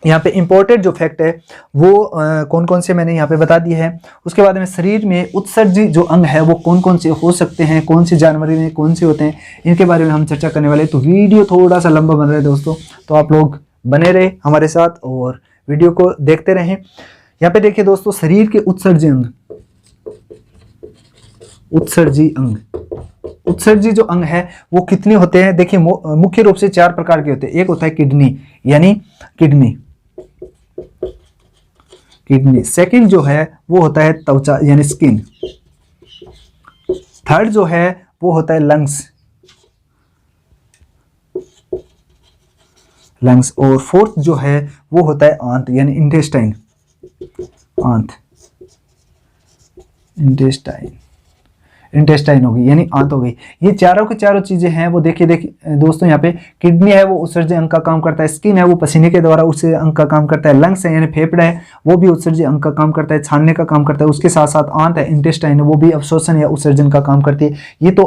यहाँ पे इंपॉर्टेंट जो फैक्ट है वो कौन कौन से मैंने यहाँ पे बता दिए हैं। उसके बाद में शरीर में उत्सर्जी जो अंग है वो कौन कौन से हो सकते हैं, कौन से जानवर में कौन से होते हैं, इनके बारे में हम चर्चा करने वाले हैं। तो वीडियो थोड़ा सा लंबा बन रहा है दोस्तों, तो आप लोग बने रहे हमारे साथ और वीडियो को देखते रहें। यहाँ पे देखिए दोस्तों, शरीर के उत्सर्जी जो अंग है वो कितने होते हैं। देखिए मुख्य रूप से 4 प्रकार के होते हैं। एक होता है किडनी, यानी किडनी। सेकंड जो है वो होता है त्वचा यानी स्किन। थर्ड जो है वो होता है लंग्स। और फोर्थ जो है वो होता है आंत यानी इंटेस्टाइन। इंटेस्टाइन होगी यानी आंत हो गई। ये चारों की चारों चीजें हैं वो देखिए दोस्तों, यहाँ पे किडनी है वो उत्सर्जन अंग का काम करता है, स्किन है वो पसीने के द्वारा उससे अंग का काम करता है, लंग्स है यानी फेफड़ा है वो भी उत्सर्जन अंग का काम करता है, छानने का काम करता है। उसके साथ साथ आंत है, इंटेस्टाइन है, वो भी अवशोषण या उत्सर्जन का काम करती है। ये तो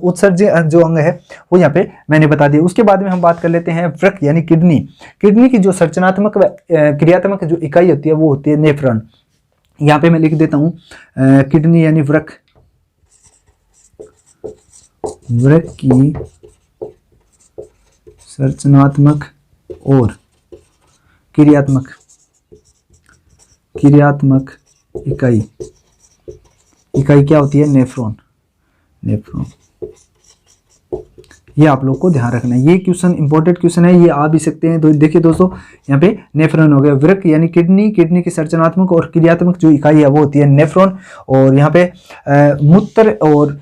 उत्सर्जन जो अंग है वो यहाँ पे मैंने बता दिया। उसके बाद में हम बात कर लेते हैं वृक्क यानी किडनी की जो संरचनात्मक क्रियात्मक जो इकाई होती है वो होती है नेफ्रॉन। यहाँ पे मैं लिख देता हूँ किडनी यानी वृक्क की संरचनात्मक और क्रियात्मक इकाई क्या होती है, नेफ्रॉन। ये आप लोग को ध्यान रखना है। ये क्वेश्चन इंपॉर्टेंट क्वेश्चन है, ये आ भी सकते हैं। तो देखिए दोस्तों, यहाँ पे नेफ्रॉन हो गया। वृक्क यानी किडनी की संरचनात्मक और क्रियात्मक जो इकाई है वो होती है नेफ्रॉन। और यहाँ पे मूत्र और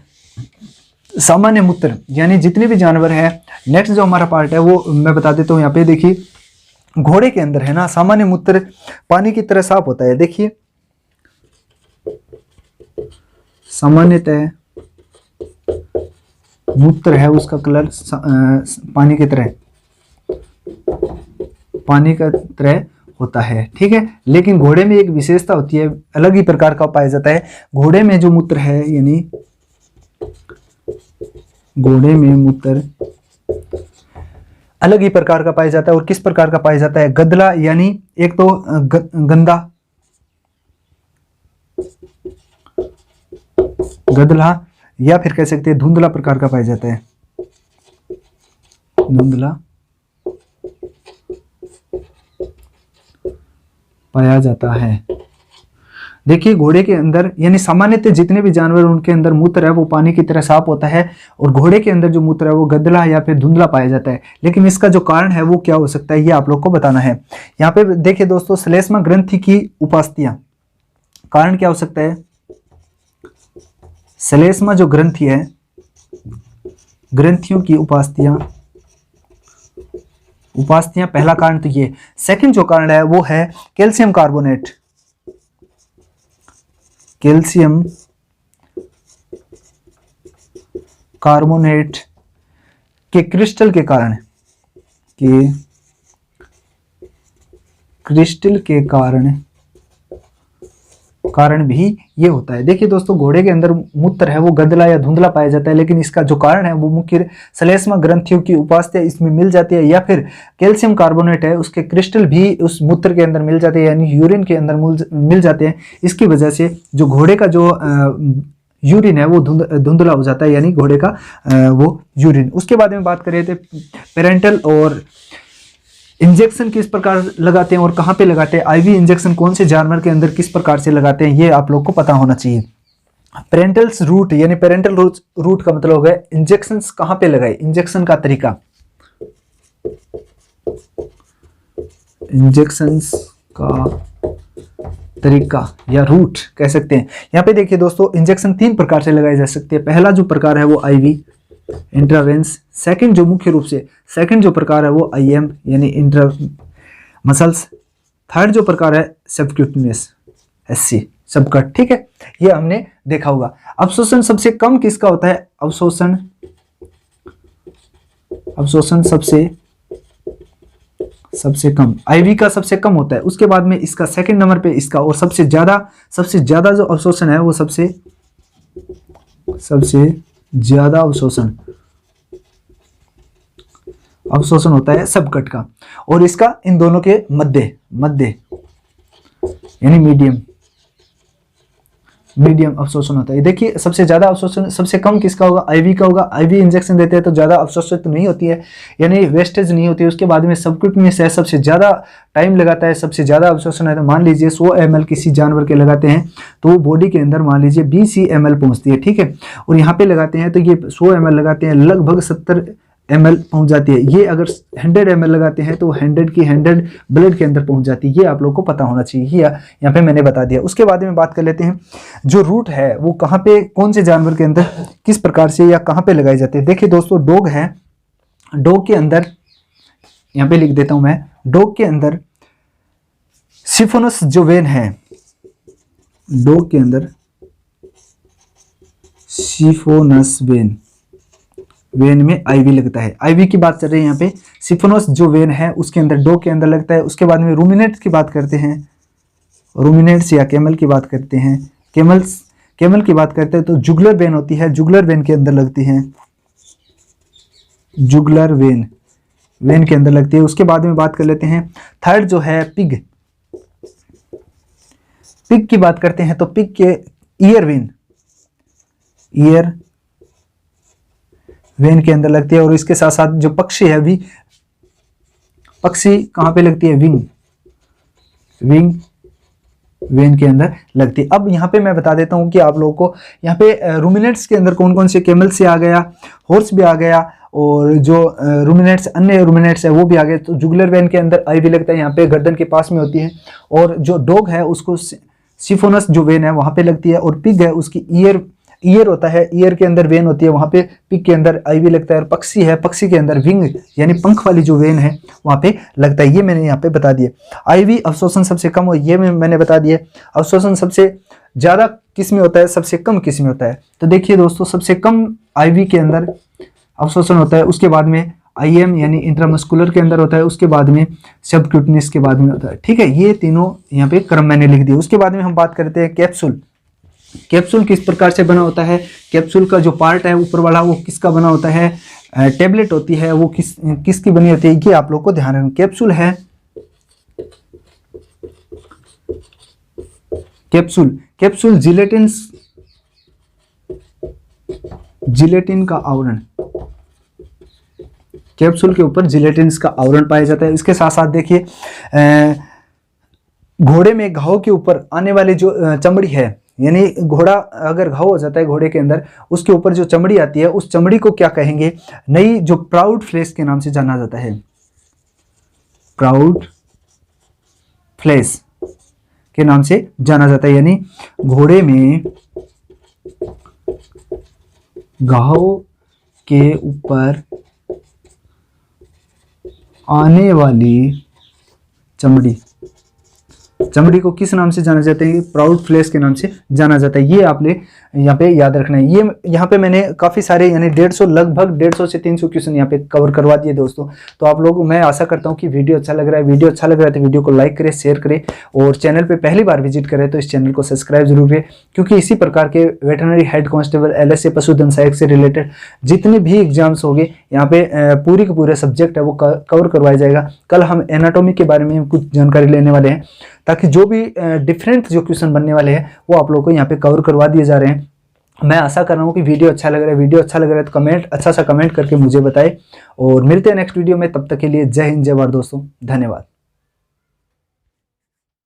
सामान्य मूत्र यानी जितने भी जानवर हैं। नेक्स्ट जो हमारा पार्ट है वो मैं बता देता हूँ। यहाँ पे देखिए घोड़े के अंदर है ना, सामान्य मूत्र पानी की तरह साफ होता है। देखिए सामान्यतः मूत्र है उसका कलर पानी की तरह होता है। ठीक है, लेकिन घोड़े में एक विशेषता होती है, अलग ही प्रकार का पाया जाता है। घोड़े में जो मूत्र है यानी घोड़े में मूत्र अलग ही प्रकार का पाया जाता है। और किस प्रकार का पाया जाता है, गदला यानी एक तो गदला या फिर कह सकते हैं धुंधला प्रकार का पाया जाता है। धुंधला पाया जाता है। देखिए घोड़े के अंदर यानी सामान्यतः जितने भी जानवर उनके अंदर मूत्र है वो पानी की तरह साफ होता है। और घोड़े के अंदर जो मूत्र है वो गदला या फिर धुंधला पाया जाता है। लेकिन इसका जो कारण है वो क्या हो सकता है, ये आप लोग को बताना है। यहाँ पे देखिए दोस्तों, श्लेष्मा ग्रंथि की उपास्थियां, कारण क्या हो सकता है, श्लेष्मा जो ग्रंथि है, ग्रंथियों की उपास्थियां पहला कारण तो ये। सेकंड जो कारण है वो है कैल्शियम कार्बोनेट के क्रिस्टल के कारण भी ये होता है। देखिए दोस्तों, घोड़े के अंदर मूत्र है वो गदला या धुंधला पाया जाता है, लेकिन इसका जो कारण है वो मुख्य श्लेष्मा ग्रंथियों की उपास्थियां इसमें मिल जाती है, या फिर कैल्शियम कार्बोनेट है उसके क्रिस्टल भी उस मूत्र के अंदर मिल जाते हैं, यानी यूरिन के अंदर मिल जाते हैं। इसकी वजह से जो घोड़े का जो यूरिन है वो धुंधला हो जाता है, यानी घोड़े का वो यूरिन। उसके बाद में बात कर रहे थे पेरेंटल और इंजेक्शन किस प्रकार लगाते हैं और कहाँ पे लगाते हैं, आईवी इंजेक्शन कौन से जानवर के अंदर किस प्रकार से लगाते हैं, ये आप लोग को पता होना चाहिए। पेरेंटल्स रूट यानी पेरेंटल रूट का मतलब हो गया इंजेक्शन कहाँ पे लगाए, इंजेक्शन का तरीका, इंजेक्शन का तरीका या रूट कह सकते हैं। यहाँ पे देखिए दोस्तों, इंजेक्शन 3 प्रकार से लगाए जा सकते हैं। पहला जो प्रकार है वो आईवी इंट्रावेंस, सेकंड जो मुख्य रूप से सेकंड जो प्रकार है वो आईएम यानी इंट्रा मसल्स, थर्ड जो प्रकार है सबक्यूटेनियस एससी सबकट। ठीक है, ये हमने देखा होगा। अवशोषण सबसे कम किसका होता है, अवशोषण सबसे कम आईवी का सबसे कम होता है। उसके बाद में इसका सेकंड नंबर पे इसका, और सबसे ज्यादा जो अवशोषण है वो सबसे ज्यादा अवशोषण होता है सबकट का, और इसका इन दोनों के मध्य यानी मीडियम अवशोषण होता है। देखिए सबसे ज्यादा अवशोषण सबसे कम किसका होगा, आईवी का होगा। आईवी इंजेक्शन देते हैं तो ज्यादा अवशोषित तो नहीं होती है, यानी वेस्टेज नहीं होती है। उसके बाद में सबक्यूटेनियस है, सबसे ज्यादा टाइम लगाता है, सबसे ज्यादा अवशोषण है। तो मान लीजिए 100 ml किसी जानवर के लगाते हैं तो वो बॉडी के अंदर मान लीजिए 20 ml पहुंचती है। ठीक है, और यहाँ पे लगाते हैं तो ये 100 ml लगाते हैं, लगभग 70 ml पहुंच जाती है। ये अगर 100 ml लगाते हैं तो 100 की 100 ब्लड के अंदर पहुंच जाती है। ये आप लोग को पता होना चाहिए, यहाँ पे मैंने बता दिया। उसके बाद में बात कर लेते हैं जो रूट है वो कहाँ पे, कौन से जानवर के अंदर किस प्रकार से या कहाँ पे लगाए जाते हैं। देखिए दोस्तों, डॉग है, डॉग के अंदर यहाँ पे लिख देता हूं मैं, डॉग के अंदर सिफोनस जो वेन है, डॉग के अंदर सिफोनस वेन में आईवी लगता है। आईवी की बात कर रहे हैं यहाँ पे, सिफोनस जो वेन है उसके अंदर डॉग के अंदर लगता है। उसके बाद में रूमिनेट्स की बात करते हैं, रूमिनेट्स या कैमल की बात करते हैं, कैमल की बात करते हैं तो जुगलर वेन होती है, जुगलर वेन के अंदर लगती है, जुगलर वेन के अंदर लगती है। उसके बाद में बात कर लेते हैं थर्ड जो है पिग की बात करते हैं तो पिग के ईयर वेन के अंदर लगती है। और इसके साथ साथ जो पक्षी है भी, पक्षी कहां पे लगती है, विंग वेन के अंदर लगती है। अब यहाँ पे मैं बता देता हूँ कि आप लोगों को यहाँ पे रूमिनेट्स के अंदर कौन कौन से, कैमल से आ गया, हॉर्स भी आ गया, और जो रूमिनेट्स अन्य रूमिनेट्स है वो भी आ गए। तो जुगलर वेन के अंदर आईवी लगता है, यहाँ पे गर्दन के पास में होती है। और जो डॉग है उसको सिफोनस जो वेन है वहां पे लगती है, और पिग है उसकी ईयर होता है, ईयर के अंदर वेन होती है, वहां पे पिग के अंदर आईवी लगता है। और पक्षी है, पक्षी के अंदर विंग यानी पंख वाली जो वेन है वहां पे लगता है। ये मैंने यहाँ पे बता दिया। आईवी अवशोषण सबसे कम और ये मैंने बता दिया। अवशोषण सबसे ज्यादा किस में होता है, सबसे कम किस में होता है। तो देखिए दोस्तों, सबसे कम आईवी के अंदर अवशोषण होता है, उसके बाद में आईएम यानी इंट्रामस्कुलर के अंदर होता है, उसके बाद में सबक्यूटेनियस के बाद में होता है। ठीक है, ये तीनों यहाँ पे क्रम मैंने लिख दिया। उसके बाद में हम बात करते हैं कैप्सूल किस प्रकार से बना होता है। कैप्सूल का जो पार्ट है ऊपर वाला वो किसका बना होता है, टेबलेट होती है, वो किसकी बनी होती है, ये आप लोग को ध्यान रखना। कैप्सूल जिलेटिन का आवरण, कैप्सूल के ऊपर जिलेटिन का आवरण पाया जाता है। इसके साथ साथ देखिए घोड़े में घाव के ऊपर आने वाली जो चमड़ी है, यानी घोड़ा अगर घाव हो जाता है घोड़े के अंदर, उसके ऊपर जो चमड़ी आती है उस चमड़ी को क्या कहेंगे, नई जो प्राउड फ्लेश के नाम से जाना जाता है, प्राउड फ्लेश के नाम से जाना जाता है। यानी घोड़े में घाव के ऊपर आने वाली चमड़ी को किस नाम से जाना जाता है, प्राउड फ्लेश के नाम से जाना जाता है। ये आपने यहाँ पे याद रखना है। ये यहाँ पे मैंने काफी सारे यानी लगभग 150 से 300 क्वेश्चन यहाँ पे कवर करवा दिए दोस्तों। तो आप लोग, मैं आशा करता हूँ कि वीडियो अच्छा लग रहा है। वीडियो अच्छा लग रहा है तो वीडियो को लाइक करें, शेयर करें, और चैनल पे पहली बार विजिट करें तो इस चैनल को सब्सक्राइब जरूर करें, क्योंकि इसी प्रकार के वेटरनरी हेड कांस्टेबल, एलएसए पशुधन सहायक से रिलेटेड जितने भी एग्जाम्स होंगे यहाँ पे पूरी के पूरे सब्जेक्ट है वो कवर करवाया जाएगा। कल हम एनाटॉमी के बारे में कुछ जानकारी लेने वाले हैं, ताकि जो भी डिफरेंट जो क्वेश्चन बनने वाले हैं वो आप लोगों को यहाँ पे कवर करवा दिए जा रहे हैं। मैं आशा कर रहा हूँ कि वीडियो अच्छा लग रहा है तो कमेंट, अच्छा सा कमेंट करके मुझे बताएं। और मिलते हैं नेक्स्ट वीडियो में, तब तक के लिए जय हिंद जय भारत दोस्तों, धन्यवाद।